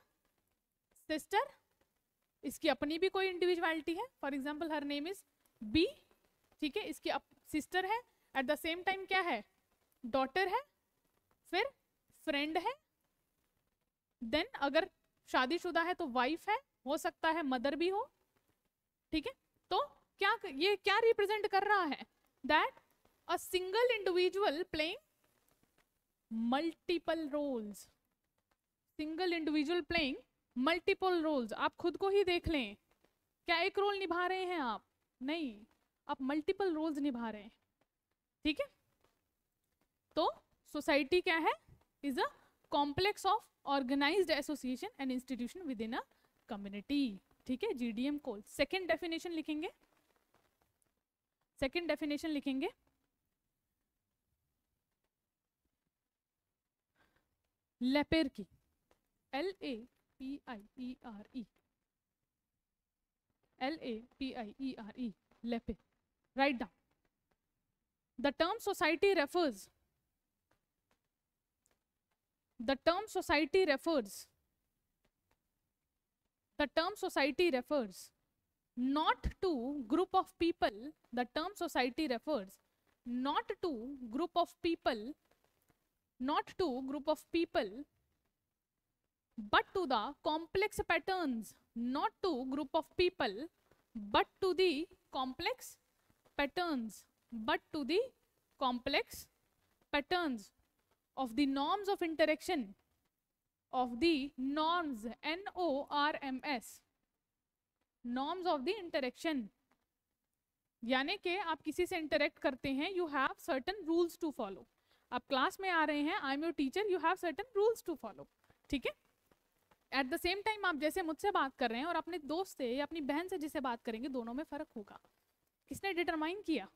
sister, इसकी अपनी भी कोई इंडिविजुअलिटी है, for example her name is B, ठीक है, इसकी सिस्टर है, एट द सेम टाइम क्या है, डॉटर है, फिर फ्रेंड है, देन अगर शादीशुदा है तो वाइफ है, हो सकता है मदर भी हो, ठीक है। तो क्या ये क्या रिप्रेजेंट कर रहा है, that a single individual playing multiple roles, single individual playing multiple roles. आप खुद को ही देख लें, क्या एक रोल निभा रहे हैं आप, नहीं, आप मल्टीपल रोल्स निभा रहे हैं, ठीक है। तो सोसाइटी क्या है, is a complex of organised association and institution within a community, ठीक है, जीडीएम कोल। सेकेंड डेफिनेशन लिखेंगे, सेकेंड डेफिनेशन लिखेंगे, लेपेर की, LAPIERE, LAPIERE, Lapiere, write down. The term society refers, the term society refers, the term society refers not to group of people, the term society refers not to group of people, not to group of people, but to the complex patterns, not to group of people, but to the complex patterns, but to the complex patterns of the norms of interaction, of the norms, NORMS, norms of the interaction, यानी कि आप किसी से interact करते हैं, you have certain rules to follow. आप class में आ रहे हैं, I am your teacher, you have certain rules to follow, ठीक है। एट द सेम टाइम आप जैसे मुझसे बात कर रहे हैं और अपने दोस्त से या अपनी बहन से जिससे बात करेंगे, दोनों में फर्क होगा। किसने डिटरमाइन किया,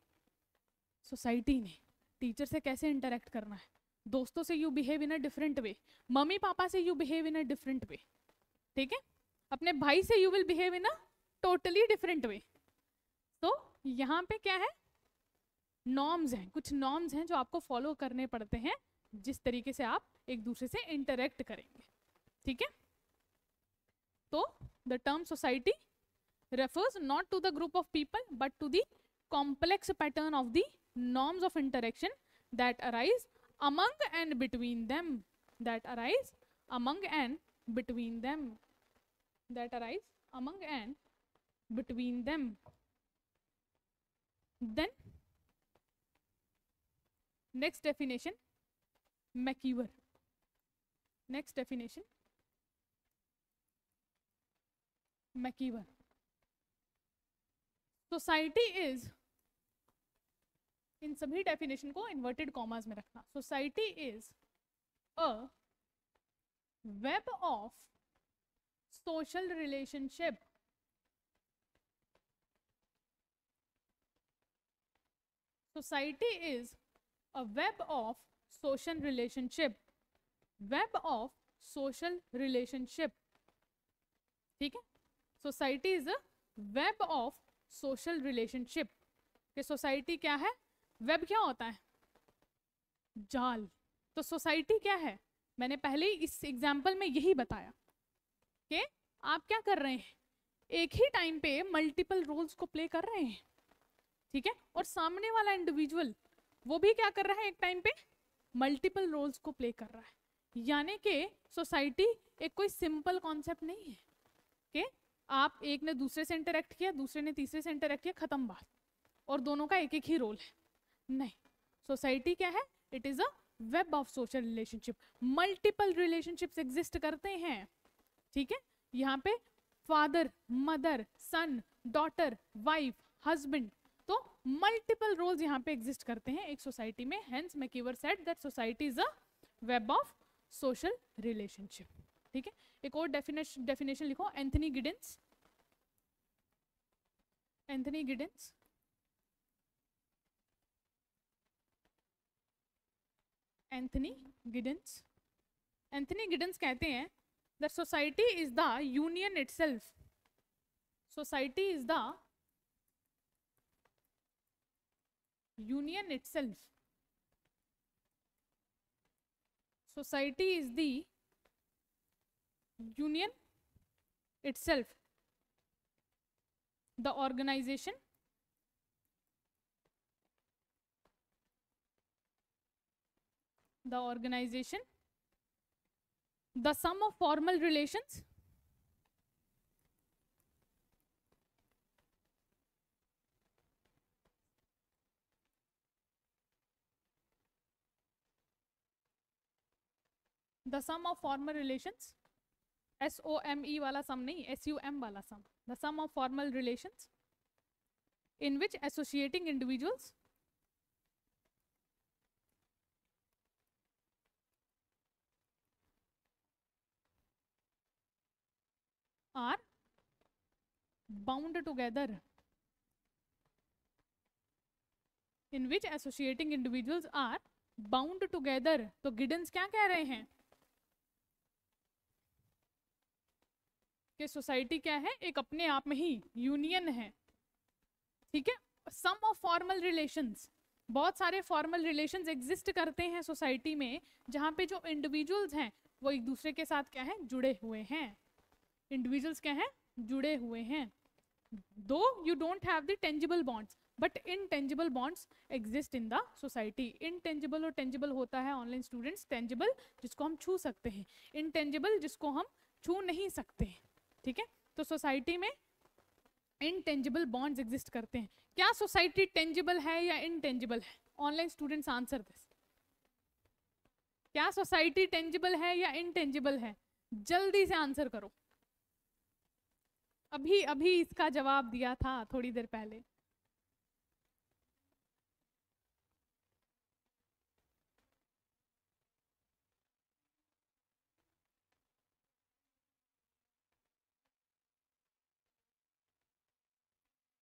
सोसाइटी ने। टीचर से कैसे इंटरेक्ट करना है, दोस्तों से you behave in a different way, mummy papa से you behave in a different way, ठीक है, अपने भाई से you will behave in a totally different way. तो यहाँ पे क्या है, नॉर्म्स हैं, कुछ नॉर्म्स हैं जो आपको फॉलो करने पड़ते हैं जिस तरीके से आप एक दूसरे से इंटरेक्ट करेंगे, ठीक है। तो the term society refers not to the group of people but to the complex pattern of the norms of interaction that arise among and between them, that arise among and between them, that arise among and between them. Then next definition, McKeever, next definition, McKeever, society is, इन सभी definition को inverted commas में रखना, society is a web of social relationship, society is a web of social relationship, web of social relationship, ठीक है। Society is a web of social relationship, कि society क्या है, वेब क्या होता है, जाल। तो सोसाइटी क्या है, मैंने पहले ही इस एग्जाम्पल में यही बताया कि आप क्या कर रहे हैं, एक ही टाइम पे मल्टीपल रोल्स को प्ले कर रहे हैं, ठीक है, और सामने वाला इंडिविजुअल वो भी क्या कर रहा है, एक टाइम पे मल्टीपल रोल्स को प्ले कर रहा है। यानी कि सोसाइटी एक कोई सिंपल कॉन्सेप्ट नहीं है कि आप एक ने दूसरे से इंटरेक्ट किया, दूसरे ने तीसरे से इंटरेक्ट किया, खत्म बात, और दोनों का एक एक ही रोल है, नहीं। सोसाइटी क्या है, it is a web of social relationship, multiple relationships exist करते हैं, ठीक है। यहाँ पे father, mother, son, daughter, wife, husband, तो मल्टीपल रोल्स यहाँ पे एग्जिस्ट करते हैं एक सोसाइटी में। Hence MacIver said that society is a web of social relationship, ठीक है। एक और डेफिनेशन लिखो, Anthony Giddens, Anthony Giddens, Anthony Giddens, Anthony Giddens कहते हैं that society is the union itself, society is the union itself, society is the union itself, the organization the sum of formal relations SOME वाला सम नहीं, SUM वाला सम, the sum of formal relations in which associating individuals are bound together, in which associating individuals are bound together. तो Giddens क्या कह रहे हैं कि society क्या है, एक अपने आप में ही यूनियन है, ठीक है. सम ऑफ फॉर्मल रिलेशंस, बहुत सारे फॉर्मल रिलेशंस एग्जिस्ट करते हैं सोसाइटी में, जहाँ पे जो इंडिविजुअल्स हैं वो एक दूसरे के साथ क्या है, जुड़े हुए हैं. इंडिविजुअल्स क्या है, जुड़े हुए हैं. दो you don't have the tangible bonds, but intangible bonds exist in the society. Intangible और टेंजिबल होता है ऑनलाइन स्टूडेंट्स, टेंजिबल जिसको हम छू सकते हैं, इनटेंजिबल जिसको हम छू नहीं सकते हैं, ठीक है. तो सोसाइटी में इनटेंजिबल बॉन्ड्स एग्जिस्ट करते हैं. क्या सोसाइटी टेंजिबल है या इनटेंजिबल है? Online students answer this. क्या सोसाइटी टेंजिबल है या इनटेंजिबल है? जल्दी से आंसर करो. अभी अभी इसका जवाब दिया था थोड़ी देर पहले.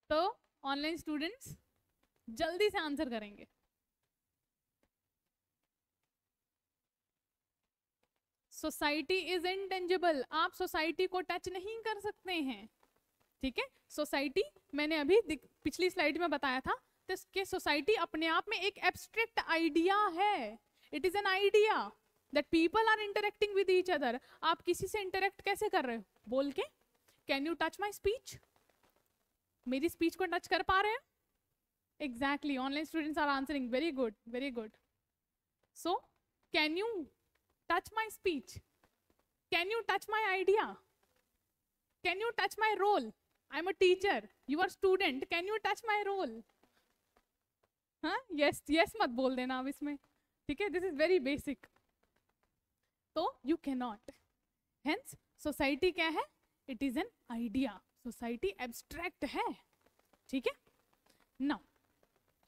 तो ऑनलाइन स्टूडेंट्स जल्दी से आंसर करेंगे. सोसाइटी इज इनटेंजिबल, आप सोसाइटी को टच नहीं कर सकते हैं, ठीक है. सोसाइटी मैंने अभी पिछली स्लाइड में बताया था तो कि सोसाइटी अपने आप में एक एब्स्ट्रैक्ट आइडिया है. It is an idea that people are interacting with each other. आप किसी से इंटरेक्ट कैसे कर रहे हो? बोल के. Can you touch my speech? मेरी स्पीच को टच कर पा रहे हैं? Exactly, online students are answering. Very good, very good. So can you touch my speech? Can you touch my idea? Can you touch my role? I'm a teacher, you are student, can you touch my role? हाँ, yes yes मत बोल देना अब इसमें, ठीक है. this is very basic. तो you cannot. hence society क्या है? it is an idea. society abstract है, ठीक है. now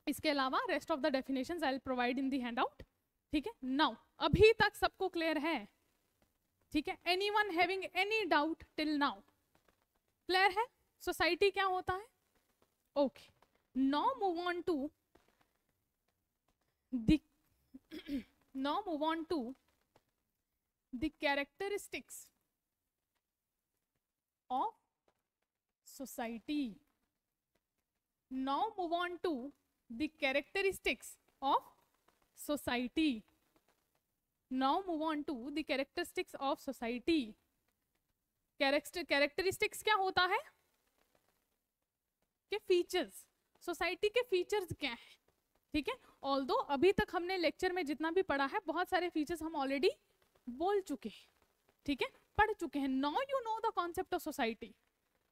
इसके अलावा rest of the definitions I'll provide in the handout, ठीक है. नाउ अभी तक सबको क्लियर है, ठीक है. Anyone having any doubt till now? Clear है सोसाइटी क्या होता है? Okay. Now move on to the characteristics of society. Now move on to the characteristics of society. Now move on to the characteristics of society. Characteristics क्या होता है? के features. Society के features क्या है, ठीक है. ऑल्दो अभी तक हमने लेक्चर में जितना भी पढ़ा है, बहुत सारे फीचर्स हम ऑलरेडी बोल चुके हैं, ठीक है, पढ़ चुके हैं. Now you know the concept of society,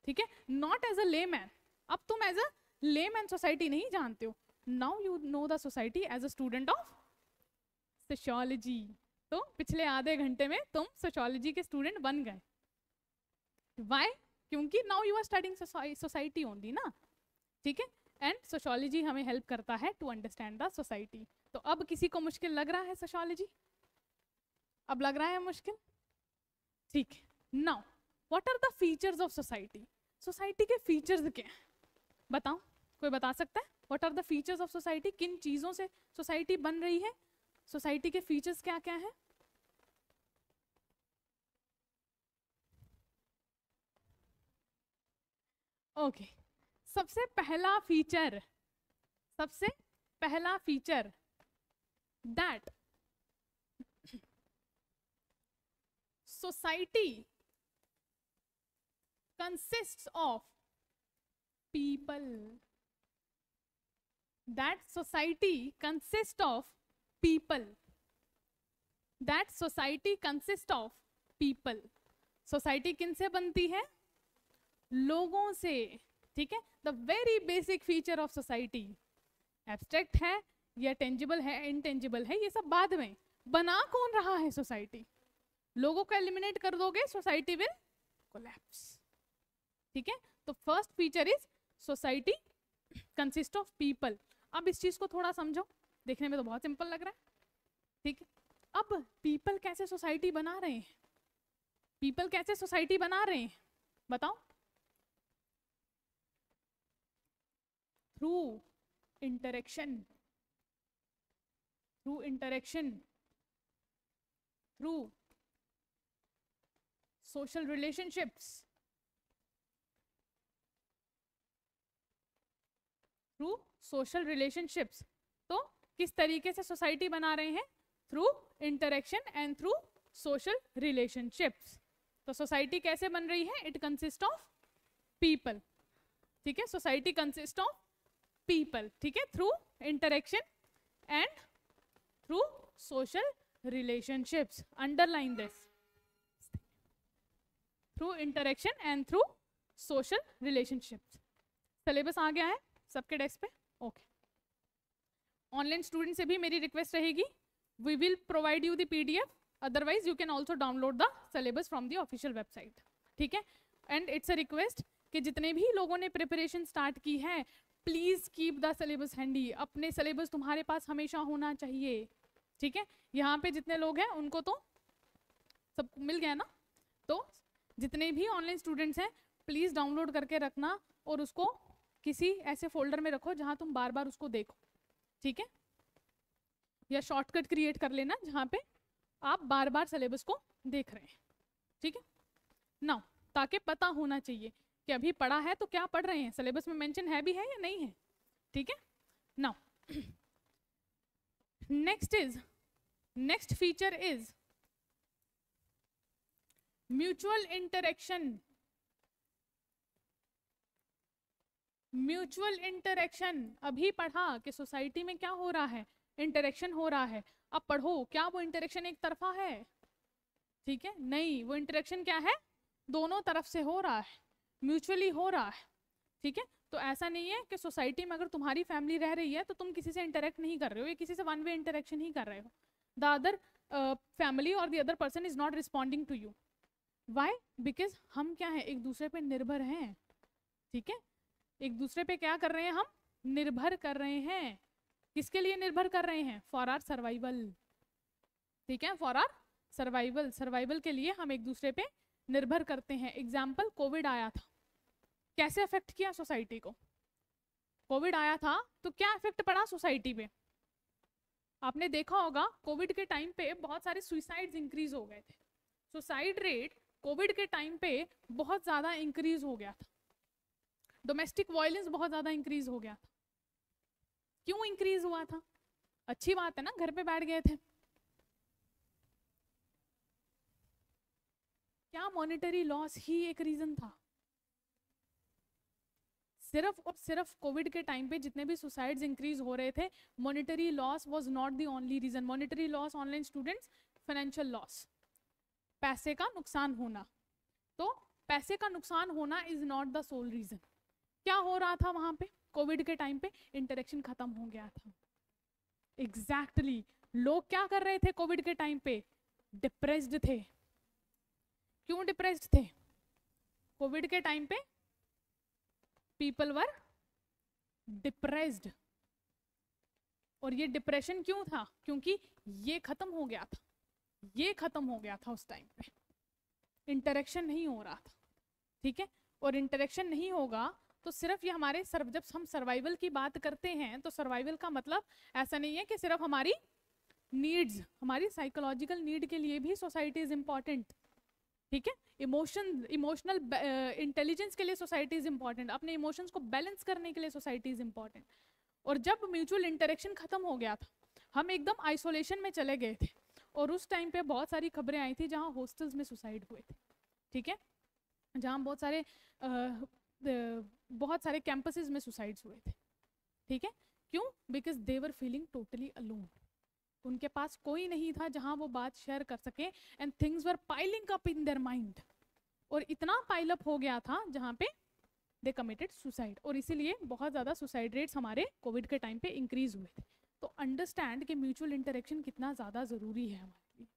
ठीक है. Not as a layman. अब तुम एज अ लेमैन सोसाइटी नहीं जानते हो. Now you know the society as a student of sociology. तो पिछले आधे घंटे में तुम सोशियोलॉजी के स्टूडेंट बन गए. व्हाई? क्योंकि now you are studying society only ना, ठीक है. एंड सोशियोलॉजी हमें हेल्प करता है टू अंडरस्टैंड द सोसाइटी. तो अब किसी को मुश्किल लग रहा है सोशियोलॉजी? अब लग रहा है मुश्किल, ठीक है. Now what are the features of society? Society के फीचर्स क्या हैं बताओ, कोई बता सकता है? What are the features of society? किन चीजों से सोसाइटी बन रही है? सोसाइटी के फीचर्स क्या क्या है? ओके. सबसे पहला feature that society consists of people. That society consists of people. That society consists of people. Society किन से बनती है? लोगों से, ठीक है? The very basic feature of society. Abstract है या टेंजिबल है, इनटेंजिबल है, ये सब बाद में. बना कौन रहा है सोसाइटी? लोगों को एलिमिनेट कर दोगे, सोसाइटी विल कोलैप्स. ठीक है? तो first feature is society consist of people. अब इस चीज को थोड़ा समझो, देखने में तो बहुत सिंपल लग रहा है. ठीक है? अब पीपल कैसे सोसाइटी बना रहे हैं? पीपल कैसे सोसाइटी बना रहे हैं बताओ? Through interaction. Through interaction, through social relationships, through social relationships. तो किस तरीके से सोसाइटी बना रहे हैं? Through interaction and through social relationships. तो सोसाइटी कैसे बन रही है? It consist of people. ठीक है? Society consist of people. ठीक है? Through interaction and through social relationships. Underline this. Through interaction and through social relationships. Syllabus आ गया है सबके डेस्क पे? ओके. ऑनलाइन स्टूडेंट से भी मेरी रिक्वेस्ट रहेगी, we will provide you the PDF, otherwise you can also download the syllabus from the official website. ठीक है? and it's a request कि जितने भी लोगों ने प्रिपरेशन स्टार्ट की है, please keep the syllabus handy. अपने सिलेबस तुम्हारे पास हमेशा होना चाहिए. ठीक है? यहाँ पे जितने लोग हैं उनको तो सब मिल गया ना? तो जितने भी ऑनलाइन स्टूडेंट्स हैं प्लीज डाउनलोड करके रखना और उसको किसी ऐसे फोल्डर में रखो जहाँ तुम बार बार उसको देखो. ठीक है? या शॉर्टकट क्रिएट कर लेना जहाँ पे आप बार बार सिलेबस को देख रहे हैं. ठीक है? नाउ ताकि पता होना चाहिए कि अभी पढ़ा है तो क्या पढ़ रहे हैं, सिलेबस में मेंशन है भी है या नहीं है. ठीक है? Now next feature is mutual interaction. Mutual interaction अभी पढ़ा कि सोसाइटी में क्या हो रहा है? इंटरेक्शन हो रहा है. अब पढ़ो, क्या वो इंटरेक्शन एक तरफा है? ठीक है? नहीं, वो इंटरेक्शन क्या है? दोनों तरफ से हो रहा है, म्यूचुअली हो रहा है. ठीक है? तो ऐसा नहीं है कि सोसाइटी में अगर तुम्हारी फैमिली रह रही है तो तुम किसी से इंटरेक्ट नहीं कर रहे हो, या किसी से वन वे इंटरेक्शन ही कर रहे हो. द अदर फैमिली और the other person is not responding to you. Why? Because हम क्या है, एक दूसरे पे निर्भर हैं. ठीक है? एक दूसरे पे क्या कर रहे हैं? हम निर्भर कर रहे हैं. किसके लिए निर्भर कर रहे हैं? For our survival. ठीक है? For our survival. सर्वाइवल के लिए हम एक दूसरे पे निर्भर करते हैं. एग्जाम्पल, कोविड आया था, कैसे अफेक्ट किया सोसाइटी को? कोविड आया था तो क्या इफेक्ट पड़ा सोसाइटी पे? आपने देखा होगा कोविड के टाइम पे बहुत सारे सुसाइड्स इंक्रीज हो गए थे. सुसाइड रेट कोविड के टाइम पे बहुत ज्यादा इंक्रीज हो गया था. डोमेस्टिक वायलेंस बहुत ज्यादा इंक्रीज हो गया था. क्यों इंक्रीज हुआ था? अच्छी बात है ना, घर पे बैठ गए थे. क्या मॉनेटरी लॉस ही एक रीजन था? सिर्फ और सिर्फ कोविड के टाइम पे जितने भी सुसाइड्स इंक्रीज हो रहे थे, monetary loss was not the only reason. Monetary loss, online students, financial loss, पैसे का नुकसान होना. तो पैसे का नुकसान होना is not the sole reason. क्या हो रहा था वहां पे कोविड के टाइम पे? इंटरेक्शन खत्म हो गया था. एग्जैक्टली. लोग क्या कर रहे थे कोविड के टाइम पे? डिप्रेस्ड थे. क्यों डिप्रेस्ड थे? कोविड के टाइम पे पीपल वर डिप्रेस्ड. और ये डिप्रेशन क्यों था? क्योंकि ये खत्म हो गया था. ये खत्म हो गया था उस टाइम पे. इंटरेक्शन नहीं हो रहा था. ठीक है? और इंटरेक्शन नहीं होगा तो सिर्फ ये हमारे जब हम सर्वाइवल की बात करते हैं तो सर्वाइवल का मतलब ऐसा नहीं है कि सिर्फ हमारी नीड्स, हमारी साइकोलॉजिकल नीड के लिए भी सोसाइटी इज इम्पॉर्टेंट. ठीक है? इमोशनल इंटेलिजेंस के लिए सोसाइटी इज इम्पॉर्टेंट. अपने इमोशंस को बैलेंस करने के लिए सोसाइटी इज इम्पॉर्टेंट. और जब म्यूचुअल इंटरेक्शन खत्म हो गया था, हम एकदम आइसोलेशन में चले गए थे. और उस टाइम पे बहुत सारी खबरें आई थी जहां हॉस्टल्स में सुसाइड हुए थे. ठीक है? जहाँ बहुत सारे कैंपसेस में सुसाइड्स हुए थे, ठीक है। क्यों? Because they were feeling totally alone, उनके पास कोई नहीं था जहाँ वो बात शेयर कर सके, and things were piling up in their mind, और इतना पाइल अप हो गया था जहाँ पे दे कमिटेड सुसाइड, और इसीलिए बहुत ज़्यादा सुसाइड रेट्स हमारे कोविड के टाइम पे इंक्रीज हुए थे। तो अंडरस्टैंड कि म्यूचुअल इंटरेक्शन कितना ज़्यादा ज़रूरी है हमारे लिए,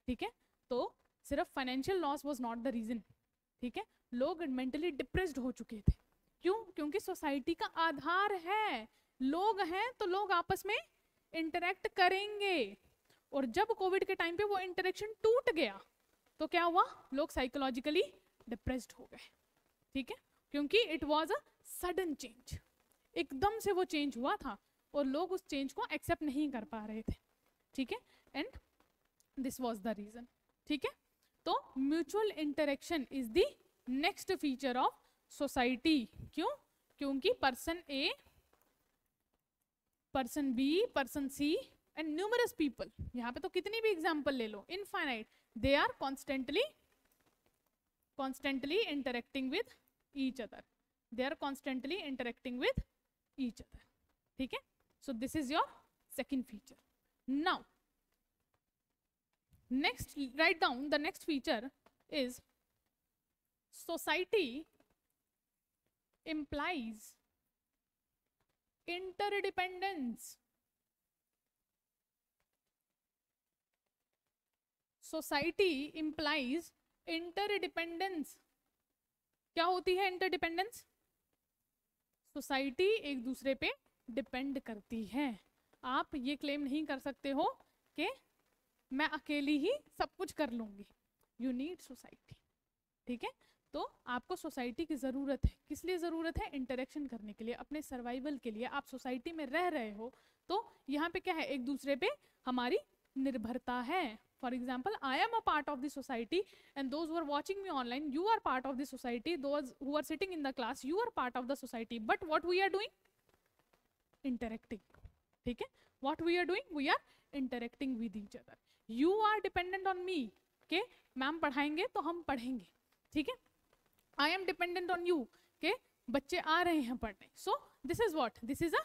ठीक है। तो सिर्फ financial loss was not the reason, ठीक है। लोग मेंटली डिप्रेस्ड हो चुके थे। क्यों? क्योंकि सोसाइटी का आधार है, लोग हैं तो लोग आपस में इंटरेक्ट करेंगे, और जब कोविड के टाइम पे वो इंटरेक्शन टूट गया तो क्या हुआ? लोग साइकोलॉजिकली डिप्रेस्ड हो गए, ठीक है, क्योंकि it was a sudden change, एकदम से वो चेंज हुआ था और लोग उस चेंज को एक्सेप्ट नहीं कर पा रहे थे, ठीक है। And this was the reason, ठीक है। तो mutual interaction is the next feature of society. क्यों? क्योंकि person A, person B, person C and numerous people, यहाँ पे तो कितनी भी एग्जाम्पल ले लो, infinite, they are constantly interacting with each other, they are constantly interacting with each other, ठीक है। So this is your second feature. Now next, write down the next feature is society implies interdependence. Society implies interdependence. क्या होती है interdependence? Society एक दूसरे पे depend करती है। आप ये क्लेम नहीं कर सकते हो कि मैं अकेली ही सब कुछ कर लूंगी, यू नीड सोसाइटी, ठीक है। तो आपको सोसाइटी की ज़रूरत है, किस लिए ज़रूरत है? इंटरेक्शन करने के लिए, अपने सर्वाइवल के लिए। आप सोसाइटी में रह रहे हो तो यहाँ पे क्या है? एक दूसरे पे हमारी निर्भरता है। For example, I am a part of the society and those who are watching me online, you are part of the society, those who are sitting in the class, you are part of the society, but what we are doing? Interacting, ठीक है। What we are doing? We are interacting with each other. You are dependent on me, के ma'am पढ़ाएंगे तो हम पढ़ेंगे, ठीक है। आई am dependent on you, के बच्चे आ रहे हैं पढ़ने। So this is what? This is a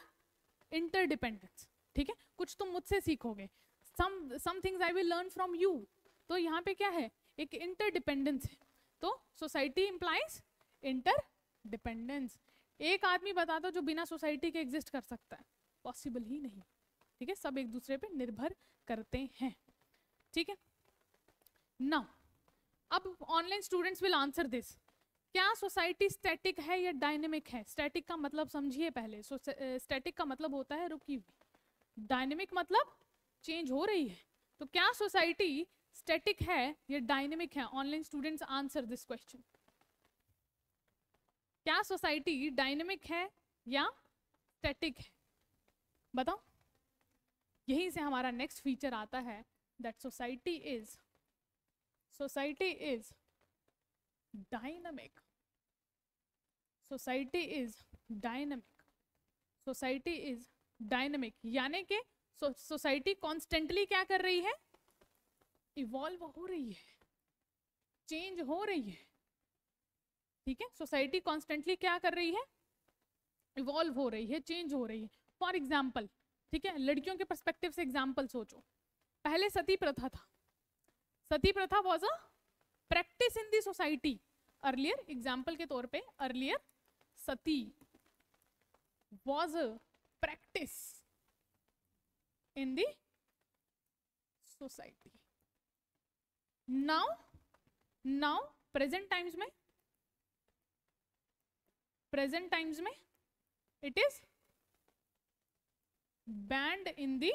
interdependence, ठीक है। कुछ तुम मुझसे सीखोगे, some things I will learn from you. तो यहाँ पे क्या है? एक इंटरडिपेंडेंस है। तो सोसाइटी इंप्लाइज इंटरडिपेंडेंस। एक आदमी बता दो जो बिना सोसाइटी के एग्जिस्ट कर सकता है? पॉसिबल ही नहीं, ठीक है। सब एक दूसरे पे निर्भर करते हैं, ठीक है। नाउ अब online students will answer this. क्या सोसाइटी स्टैटिक है या डायनेमिक है? स्टैटिक का मतलब समझिए पहले। स्टैटिक का मतलब होता है रुकी हुई, डायनेमिक मतलब चेंज हो रही है। तो क्या सोसाइटी स्टैटिक है या डायनेमिक है? Online students answer this question. क्या सोसाइटी डायनेमिक है या स्टैटिक है? बताओ। यहीं से हमारा नेक्स्ट फीचर आता है, that society is dynamic. Society is dynamic. Society is dynamic यानी कि सोसाइटी कॉन्स्टेंटली क्या कर रही है? इवॉल्व हो रही है, चेंज हो रही है, ठीक है। सोसाइटी कॉन्स्टेंटली क्या कर रही है? इवॉल्व हो रही है, चेंज हो रही है। फॉर एग्जाम्पल, ठीक है, लड़कियों के पर्सपेक्टिव से एग्जाम्पल सोचो। पहले सती प्रथा था। सती प्रथा was a practice in the society earlier. Example के तौर पे, earlier sati was a practice in the society. Now present times में it is banned in the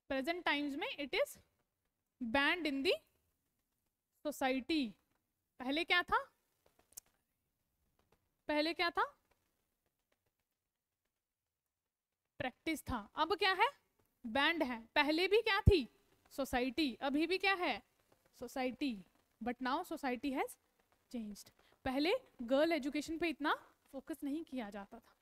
present times में it is banned in the society. पहले क्या था? Practice था। अब क्या है? बैंड है। पहले भी क्या थी? सोसाइटी। अभी भी क्या है? Society. But now society has changed. पहले गर्ल एजुकेशन पे इतना फोकस नहीं किया जाता था,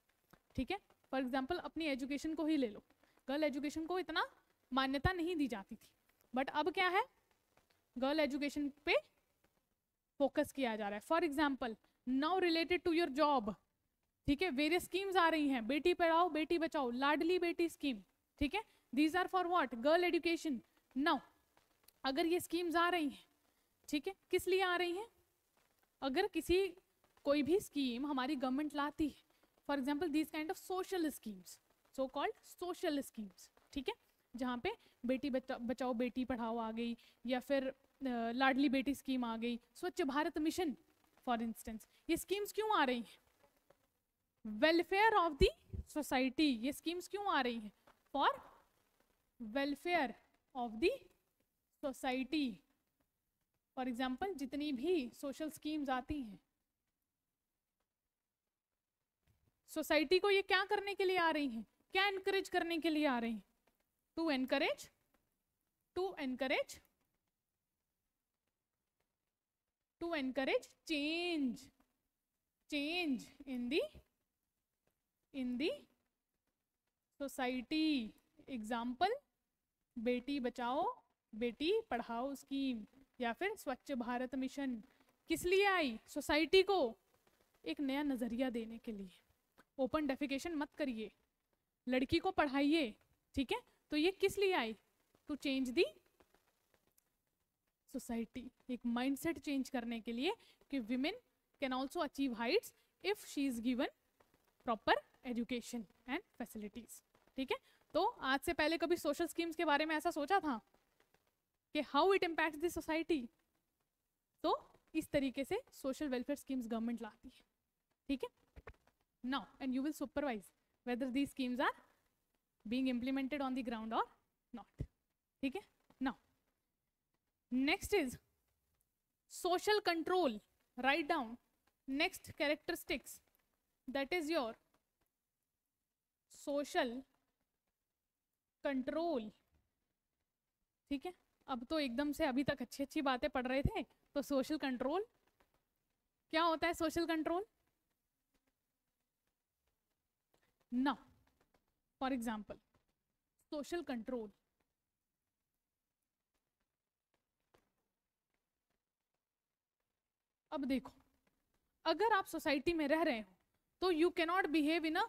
ठीक है। फॉर एग्जाम्पल अपनी एजुकेशन को ही ले लो, गर्ल एजुकेशन को इतना मान्यता नहीं दी जाती थी। बट अब क्या है? गर्ल एजुकेशन पे फोकस किया जा रहा है. For example now related to your job, ठीक है, वेरियस स्कीम्स आ रही हैं, बेटी पढ़ाओ बेटी बचाओ, लाडली बेटी स्कीम, ठीक है, these are for what, girl education. Now अगर ये स्कीम्स आ रही हैं, ठीक है, किस लिए आ रही हैं? अगर किसी कोई भी स्कीम हमारी गवर्नमेंट लाती है, for example these kind of social schemes, so called social schemes, ठीक है, जहाँ पे बेटी बचाओ बेटी पढ़ाओ आ गई, या फिर लाडली बेटी स्कीम आ गई, स्वच्छ भारत मिशन फॉर इंस्टेंस, ये स्कीम्स क्यों आ रही हैं? Welfare of the society. ये स्कीम्स क्यों आ रही हैं? For welfare of the society. For example जितनी भी सोशल स्कीम्स आती हैं, सोसाइटी को ये क्या करने के लिए आ रही हैं? क्या एनकरेज करने के लिए आ रही हैं? To encourage change in the society. Example Beti Bachao Beti Padhao scheme, या फिर स्वच्छ भारत मिशन. किस लिए आई? सोसाइटी को एक नया नजरिया देने के लिए. ओपन डेफिकेशन मत करिए, लड़की को पढ़ाइए, ठीक है, तो ये किस लिए आई? To change the society. एक माइंडसेट चेंज करने के लिए कि women can also achieve heights if she is given proper education and facilities. ठीक है, तो आज से पहले कभी सोशल स्कीम्स के बारे में ऐसा सोचा था कि how it impacts the society? तो इस तरीके से सोशल वेलफेयर स्कीम्स गवर्नमेंट लाती है. ठीक है, now and you will supervise whether these schemes are being implemented on the ground or not. ठीक है, now next is social control. Write down next characteristics, that is your social control. ठीक है, अब तो एकदम से अभी तक अच्छी अच्छी बातें पढ़ रहे थे, तो सोशल कंट्रोल क्या होता है? Social control, now for example social control, अब देखो, अगर आप सोसाइटी में रह रहे हो तो you cannot behave in a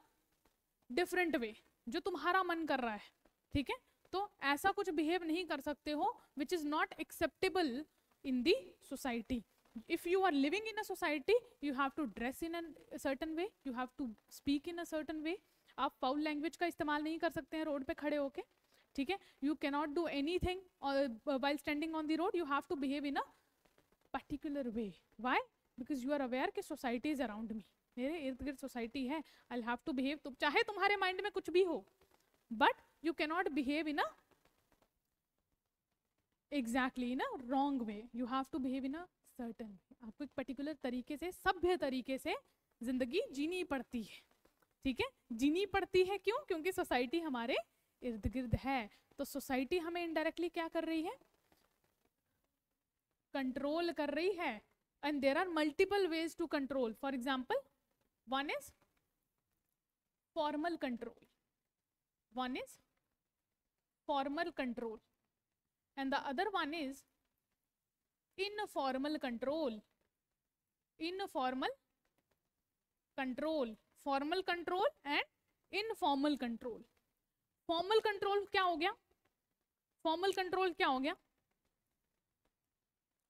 different वे, जो तुम्हारा मन कर रहा है. ठीक है, तो ऐसा कुछ बिहेव नहीं कर सकते हो which is not acceptable in the society. If you are living in a society, you have to dress in a certain way, you have to speak in a certain way. आप foul language का इस्तेमाल नहीं कर सकते हैं road पे खड़े होके. ठीक है, you cannot do anything while standing on the road. You have to behave in a particular way. Why? Because you are aware कि society is around me. मेरे इर्द गिर्द सोसाइटी है. I'll have to behave. तो चाहे तुम्हारे mind में कुछ भी हो, but you cannot behave in a exactly in a wrong way. You have to behave in a certain way. आपको एक पर्टिकुलर तरीके से, सभ्य तरीके से जिंदगी जीनी पड़ती है. ठीक है, जीनी पड़ती है क्यों? क्योंकि सोसाइटी हमारे इर्द गिर्द है. तो सोसाइटी हमें इनडायरेक्टली क्या कर रही है? कंट्रोल कर रही है. And there are multiple ways to control. For example, one is formal control, one is formal control, and the other one is informal control. Informal control, formal control and informal control. Formal control क्या हो गया? Formal control क्या हो गया?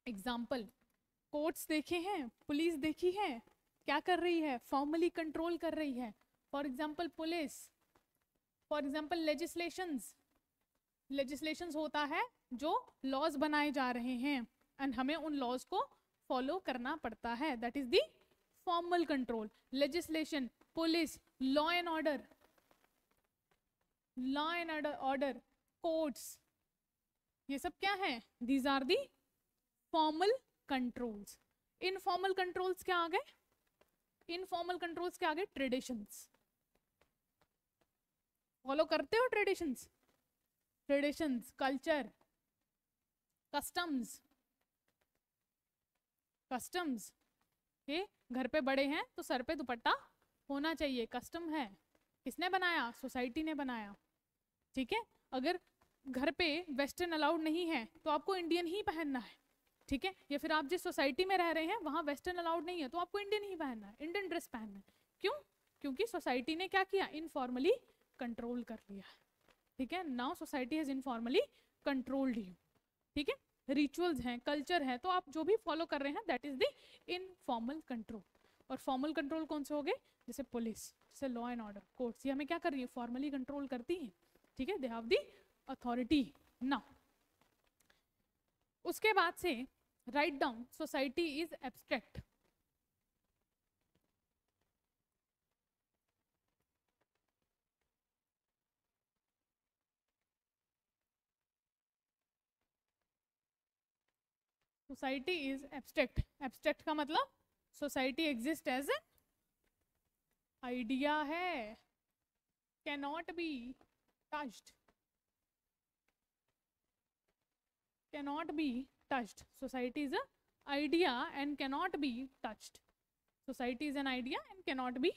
Example, courts देखे हैं, police देखी है, क्या कर रही है? फॉर्मली कंट्रोल कर रही है. For example police, for example legislations होता है जो लॉज बनाए जा रहे हैं एंड हमें उन लॉज को फॉलो करना पड़ता है. That is the formal control. Legislation, police, law and order, courts, ये सब क्या है? These are the formal controls. Informal controls क्या आ गए? इनफॉर्मल कंट्रोल्स क्या आ गए? ट्रेडिशंस. फॉलो करते हो traditions? Traditions, culture, customs. Customs के घर पे बड़े हैं तो सर पे दुपट्टा होना चाहिए, कस्टम है. किसने बनाया? सोसाइटी ने बनाया. ठीक है, अगर घर पे वेस्टर्न अलाउड नहीं है तो आपको इंडियन ही पहनना है. ठीक है, या फिर आप जिस सोसाइटी में रह रहे हैं वहाँ वेस्टर्न अलाउड नहीं है तो आपको इंडियन ही पहनना है, इंडियन ड्रेस पहनना है। क्यों? क्योंकि सोसाइटी ने क्या किया, इनफॉर्मली कंट्रोल कर लिया। ठीक है, now society has informally controlled you. ठीक है, रिचुअल्स हैं, कल्चर है, तो आप जो भी फॉलो कर रहे हैं that is the informal control. और फॉर्मल कंट्रोल कौन से हो गए, जैसे पुलिस, जैसे लॉ एंड ऑर्डर, कोर्ट्स, ये हमें क्या कर रही है, फॉर्मली कंट्रोल करती हैं। ठीक है, they have the authority. Now उसके बाद से write down society is abstract. Society is abstract. Abstract का मतलब society exist as an idea है, cannot be touched, cannot be touched. Society is an idea and cannot be touched. Society is an idea and cannot be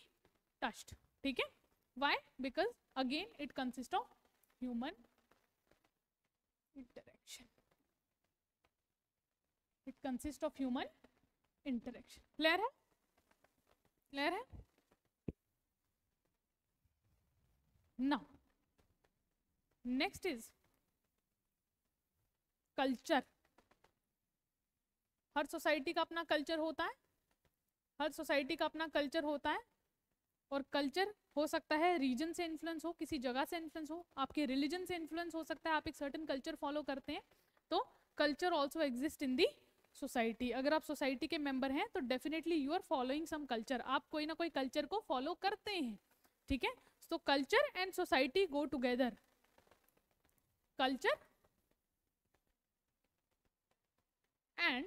touched. ठीक है, why? Because again it consists of human interaction. It consists of human interaction. Clear है? Clear है? Now next is culture. Her society का अपना culture होता है, हर society का अपना कल्चर होता है। और कल्चर हो सकता है रीजन से इन्फ्लुएंस हो, किसी जगह से इन्फ्लुएंस हो, आपके रिलीजन से इन्फ्लुएंस हो सकता है, आप एक सर्टेन कल्चर फॉलो करते हैं, तो culture also exist in the society. अगर आप सोसाइटी के मेंबर हैं तो definitely you are following some culture, आप कोई ना कोई कल्चर को फॉलो करते हैं। ठीक है, so culture and society go together. Culture and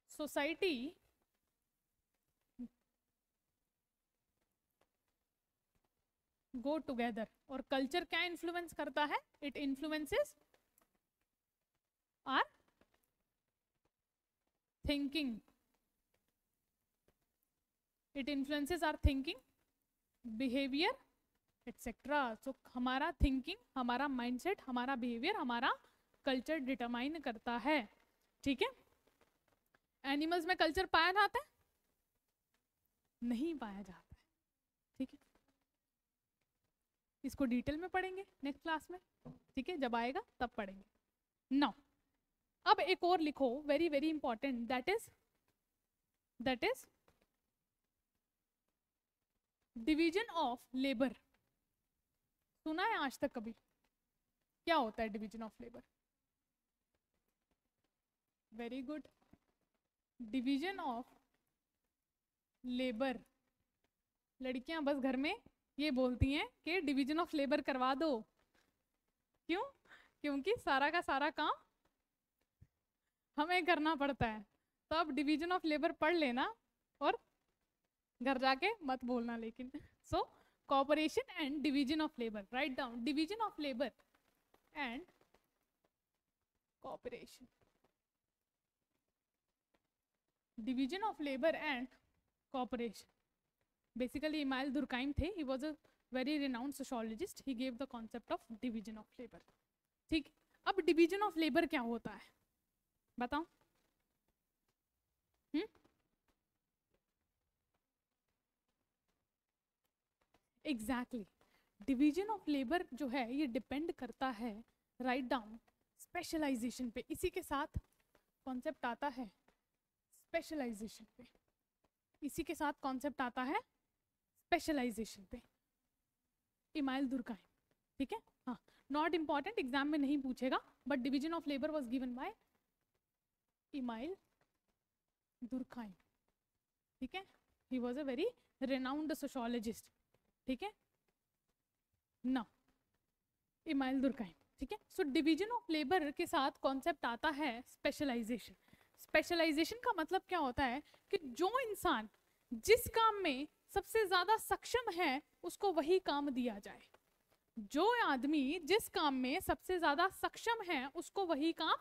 society go together। और कल्चर क्या इन्फ्लुएंस करता है, it influences our thinking, it influences our thinking, behaviour etcetera. So हमारा थिंकिंग, हमारा माइंडसेट, हमारा बिहेवियर, हमारा कल्चर डिटरमाइन करता है। ठीक है, एनिमल्स में कल्चर पाया जाता है, नहीं पाया जाता है। ठीक है, इसको डिटेल में पढ़ेंगे नेक्स्ट क्लास में। ठीक है, जब आएगा तब पढ़ेंगे। नाउ अब एक और लिखो, very very important, that is division of labour. सुना है आज तक कभी? क्या होता है division of labour? Very good, division of labour. लड़कियां बस घर में ये बोलती हैं कि डिवीजन ऑफ लेबर करवा दो। क्यों? क्योंकि सारा का सारा काम हमें करना पड़ता है। तो अब डिवीजन ऑफ लेबर पढ़ लेना और घर जाके मत बोलना लेकिन। सो cooperation and division of labor, write down division of labor and cooperation, division of labor and cooperation। basically Emile Durkheim थे, he was a very renowned sociologist, he gave the concept of division of labor। ठीक, अब division of labor क्या होता है बताओ? Exactly, division of labour जो है ये डिपेंड करता है, राइट डाउन, स्पेशलाइजेशन पे। इसी के साथ कॉन्सेप्ट आता है स्पेशलाइजेशन पे, इसी के साथ कॉन्सेप्ट आता है स्पेशलाइजेशन पे, इमाइल दुर्काइम। ठीक है, हाँ, नॉट इम्पॉर्टेंट, एग्जाम में नहीं पूछेगा, but division of labour was given by Emile Durkheim. ठीक है, he was a very renowned sociologist. ठीक है ना, इमाइल दुर्काइम। ठीक है, सो डिवीजन ऑफ लेबर के साथ कॉन्सेप्ट आता है स्पेशलाइजेशन। स्पेशलाइजेशन का मतलब क्या होता है कि जो इंसान जिस काम में सबसे ज्यादा सक्षम है उसको वही काम दिया जाए। जो आदमी जिस काम में सबसे ज्यादा सक्षम है उसको वही काम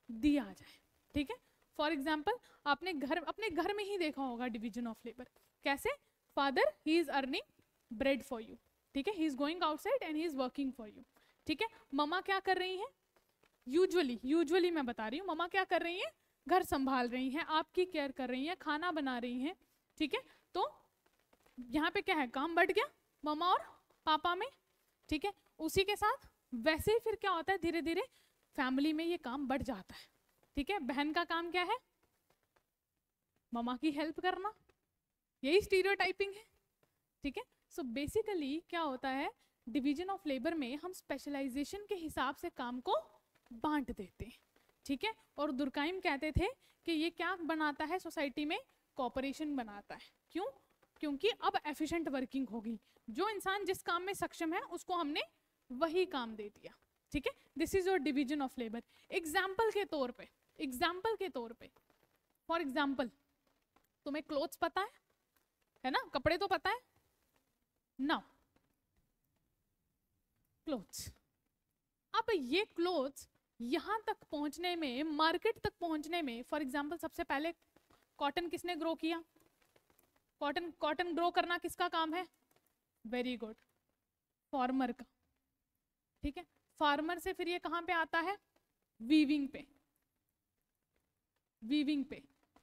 दिया जाए। ठीक है, फॉर एग्जाम्पल आपने अपने घर में ही देखा होगा डिवीजन ऑफ लेबर। कैसे? Father he is earning bread for you, ठीक है, he is going outside and he is working for you. ठीक है, ममा क्या कर रही हैं? यूजुअली मैं बता रही हूँ, मम्मा क्या कर रही हैं, घर संभाल रही हैं, आपकी केयर कर रही हैं, खाना बना रही हैं, ठीक है। तो यहाँ पे क्या है, काम बढ़ गया मम्मा और पापा में, ठीक है। उसी के साथ वैसे ही फिर क्या होता है, धीरे धीरे फैमिली में ये काम बढ़ जाता है, ठीक है। बहन का काम क्या है, मम्मा की हेल्प करना, यही स्टीरियोटाइपिंग है, ठीक है। सो बेसिकली क्या होता है, डिवीजन ऑफ लेबर में हम स्पेशलाइजेशन के हिसाब से काम को बांट देते हैं, ठीक है। और दुर्काइम कहते थे कि ये क्या बनाता है सोसाइटी में, कोऑपरेशन बनाता है। क्यों, क्योंकि अब एफिशिएंट वर्किंग होगी, जो इंसान जिस काम में सक्षम है उसको हमने वही काम दे दिया, ठीक है। This is your division of labour. Example के तौर पे फॉर एग्जाम्पल, तुम्हें क्लोथ्स पता है ना, कपड़े तो पता है ना, क्लोथ्स। अब ये क्लोथ्स यहाँ तक पहुंचने में, मार्केट तक पहुंचने में, फॉर एग्जाम्पल सबसे पहले कॉटन किसने ग्रो किया, कॉटन ग्रो करना किसका काम है, वेरी गुड, फार्मर का, ठीक है। फार्मर से फिर ये कहाँ पे आता है, वीविंग पे,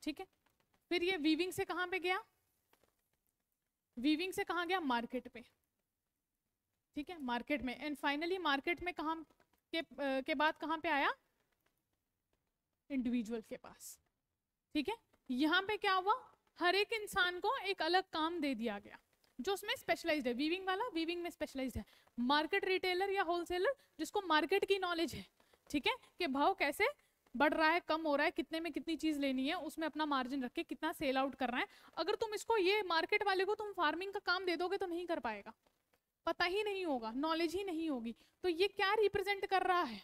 ठीक है। फिर ये वीविंग से कहाँ पे गया, वीविंग से कहाँ गया, मार्केट पे, ठीक है, मार्केट में। एंड फाइनली मार्केट में कहाँ के बाद कहाँ पे आया, इंडिविजुअल के पास, ठीक है। यहाँ पे क्या हुआ, हर एक इंसान को एक अलग काम दे दिया गया जो उसमें स्पेशलाइज्ड है। वीविंग वाला वीविंग में स्पेशलाइज्ड है, मार्केट रिटेलर या होलसेलर जिसको मार्केट की नॉलेज है, ठीक है, कि भाव कैसे बढ़ रहा है, कम हो रहा है, कितने में कितनी चीज लेनी है, उसमें अपना मार्जिन रख के कितना सेल आउट करना है। अगर तुम इसको, ये मार्केट वाले को तुम फार्मिंग का काम दे दोगे तो नहीं कर पाएगा, पता ही नहीं होगा, नॉलेज ही नहीं होगी। तो ये क्या रिप्रेजेंट कर रहा है,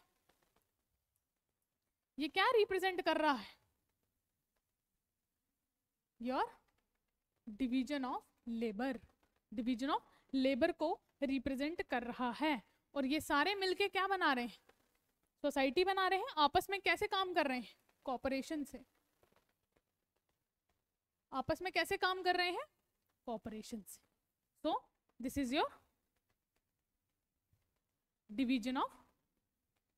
ये क्या रिप्रेजेंट कर रहा है, your division of labour, division of labour को रिप्रेजेंट कर रहा है। और ये सारे मिलके क्या बना रहे हैं, सोसाइटी बना रहे हैं। आपस में कैसे काम कर रहे हैं, कोऑपरेशन से। आपस में कैसे काम कर रहे हैं, कोऑपरेशन से। सो this is your division of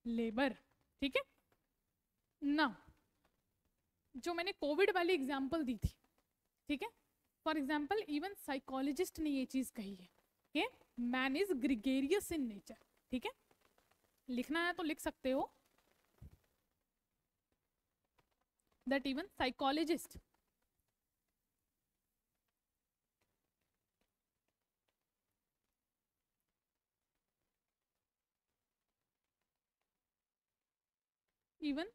labour, ठीक है ना। जो मैंने कोविड वाली एग्जांपल दी थी, ठीक है, फॉर एग्जाम्पल इवन साइकोलॉजिस्ट ने ये चीज कही है कि man is gregarious in nature, ठीक है। लिखना है तो लिख सकते हो, that even psychologist even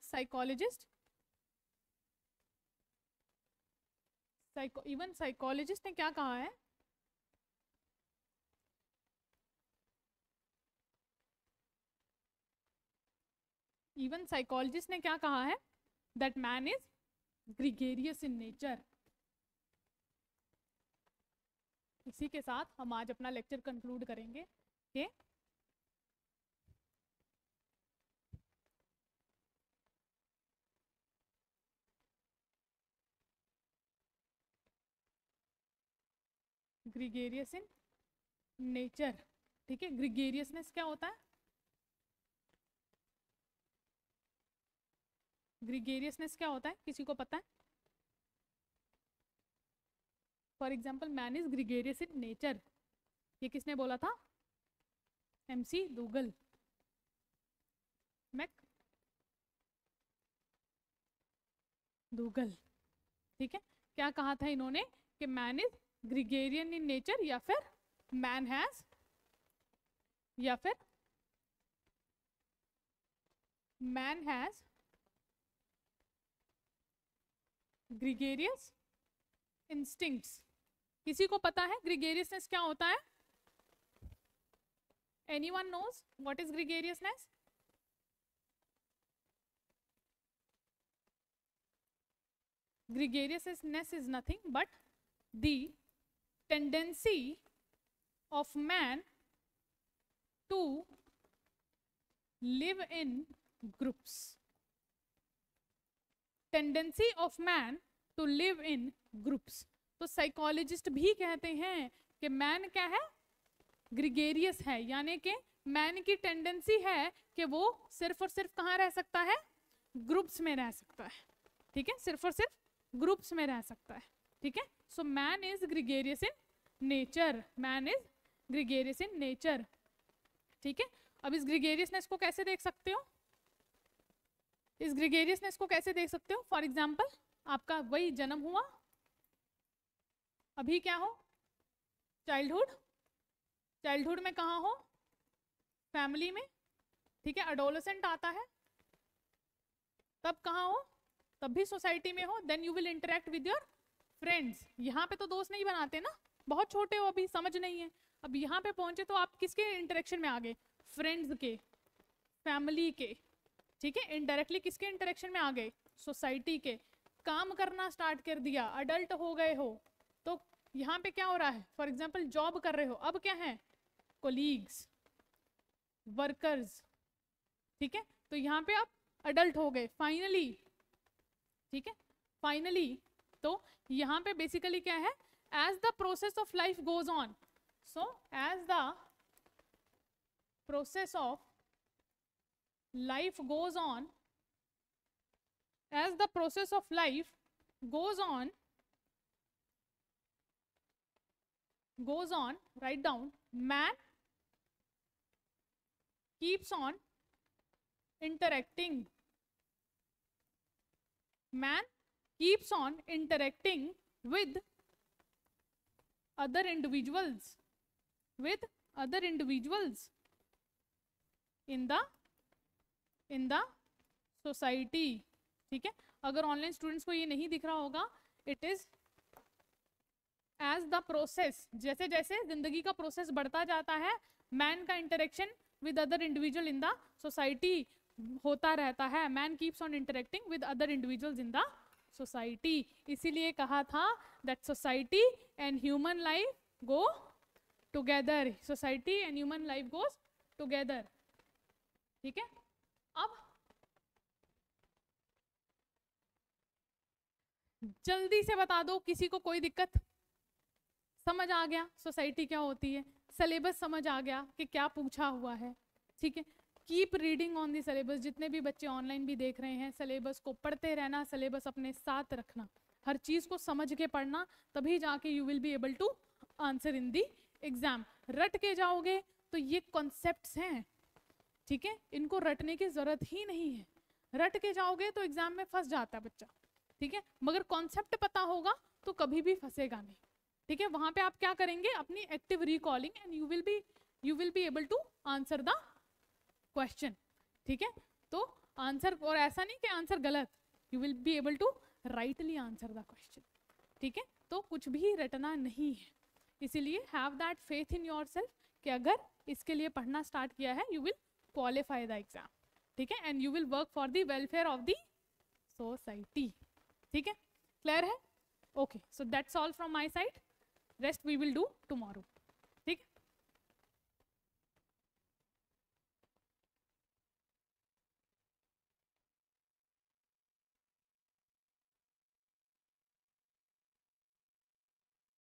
psychologist ने क्या कहा है, इवन साइकोलॉजिस्ट ने क्या कहा है, that man is gregarious in nature. इसी के साथ हम आज अपना लेक्चर कंक्लूड करेंगे कि ग्रिगेरियस इन नेचर, ठीक है। ग्रिगेरियसनेस क्या होता है, ग्रिगेरियसनेस क्या होता है, किसी को पता है। For example man is gregarious in nature, ये किसने बोला था, MC डूगल, डूगल, ठीक है। क्या कहा था इन्होंने कि man is Gregorian in nature, या फिर मैन हैज, या फिर मैन हैज ग्रिगेरियस इंस्टिंक्ट्स। किसी को पता है ग्रिगेरियसनेस क्या होता है, anyone knows what is gregariousness, gregariousness is nothing but the tendency of man to live in groups, tendency of man to live in groups। तो साइकोलॉजिस्ट भी कहते हैं कि मैन क्या है, ग्रिगेरियस है, यानी कि मैन की टेंडेंसी है कि वो सिर्फ और सिर्फ कहाँ रह सकता है, ग्रुप्स में रह सकता है, ठीक है, सिर्फ और सिर्फ ग्रुप्स में रह सकता है, ठीक है। So man is gregarious in nature, man is gregarious in nature, ठीक है। अब इस ग्रीगेरियसनेस को कैसे देख सकते हो, इस ग्रीगेरियसनेस को कैसे देख सकते हो, फॉर एग्जाम्पल आपका वही जन्म हुआ, अभी क्या हो, चाइल्डहुड, चाइल्डहुड में कहाँ हो, फैमिली में, ठीक है। एडोलेसेंट आता है, तब कहाँ हो, तब भी सोसाइटी में हो, then you will interact with your friends. यहाँ पे तो दोस्त नहीं बनाते ना, बहुत छोटे हो अभी, समझ नहीं है, अब यहाँ पे पहुंचे तो आप किसके इंटरेक्शन में आ गए, फ्रेंड्स के, फैमिली के, ठीक है। इनडायरेक्टली किसके इंटरेक्शन में आ गए, सोसाइटी के। काम करना स्टार्ट कर दिया, अडल्ट हो गए हो, तो यहाँ पे क्या हो रहा है, फॉर एग्जाम्पल जॉब कर रहे हो, अब क्या है, कोलीग्स, वर्कर्स, ठीक है। तो यहाँ पे आप अडल्ट हो गए फाइनली, ठीक है, फाइनली। तो यहाँ पे बेसिकली क्या है, as the process of life goes on, so as the process of life goes on, as the process of life goes on, write down, man keeps on interacting, man keeps on interacting with other individuals, with other individuals in the society, ठीक है। अगर online students को ये नहीं दिख रहा होगा, it is as the process, जैसे जैसे जिंदगी का प्रोसेस बढ़ता जाता है, मैन का interaction with other individual in the society होता रहता है, man keeps on interacting with other individuals in the society. इसीलिए कहा था that society and human life go together, society and human life goes together, ठीक है। अब जल्दी से बता दो, किसी को कोई दिक्कत, समझ आ गया सोसाइटी क्या होती है, सिलेबस समझ आ गया कि क्या पूछा हुआ है, ठीक है। Keep reading on the syllabus, जितने भी बच्चे ऑनलाइन भी देख रहे हैं, सिलेबस को पढ़ते रहना, सिलेबस अपने साथ रखना, हर चीज को समझ के पढ़ना, तभी जाके you will be able to answer in the exam. रट के जाओगे तो ये कॉन्सेप्ट्स हैं, ठीक है, इनको रटने की जरूरत ही नहीं है, रट के जाओगे तो एग्जाम में फंस जाता है बच्चा, ठीक है। मगर कॉन्सेप्ट पता होगा तो कभी भी फंसेगा नहीं, ठीक है। वहां पे आप क्या करेंगे, अपनी active recalling, and you will be able to answer the question, ठीक है। तो आंसर, और ऐसा नहीं कि आंसर गलत, you will be able to rightly answer the question, ठीक है। तो कुछ भी रटना नहीं है, इसीलिए have that faith in yourself कि अगर इसके लिए पढ़ना स्टार्ट किया है, you will qualify the exam, ठीक है, and you will work for the welfare of the society, ठीक है। क्लियर है? Okay, so that's all from my side, rest we will do tomorrow.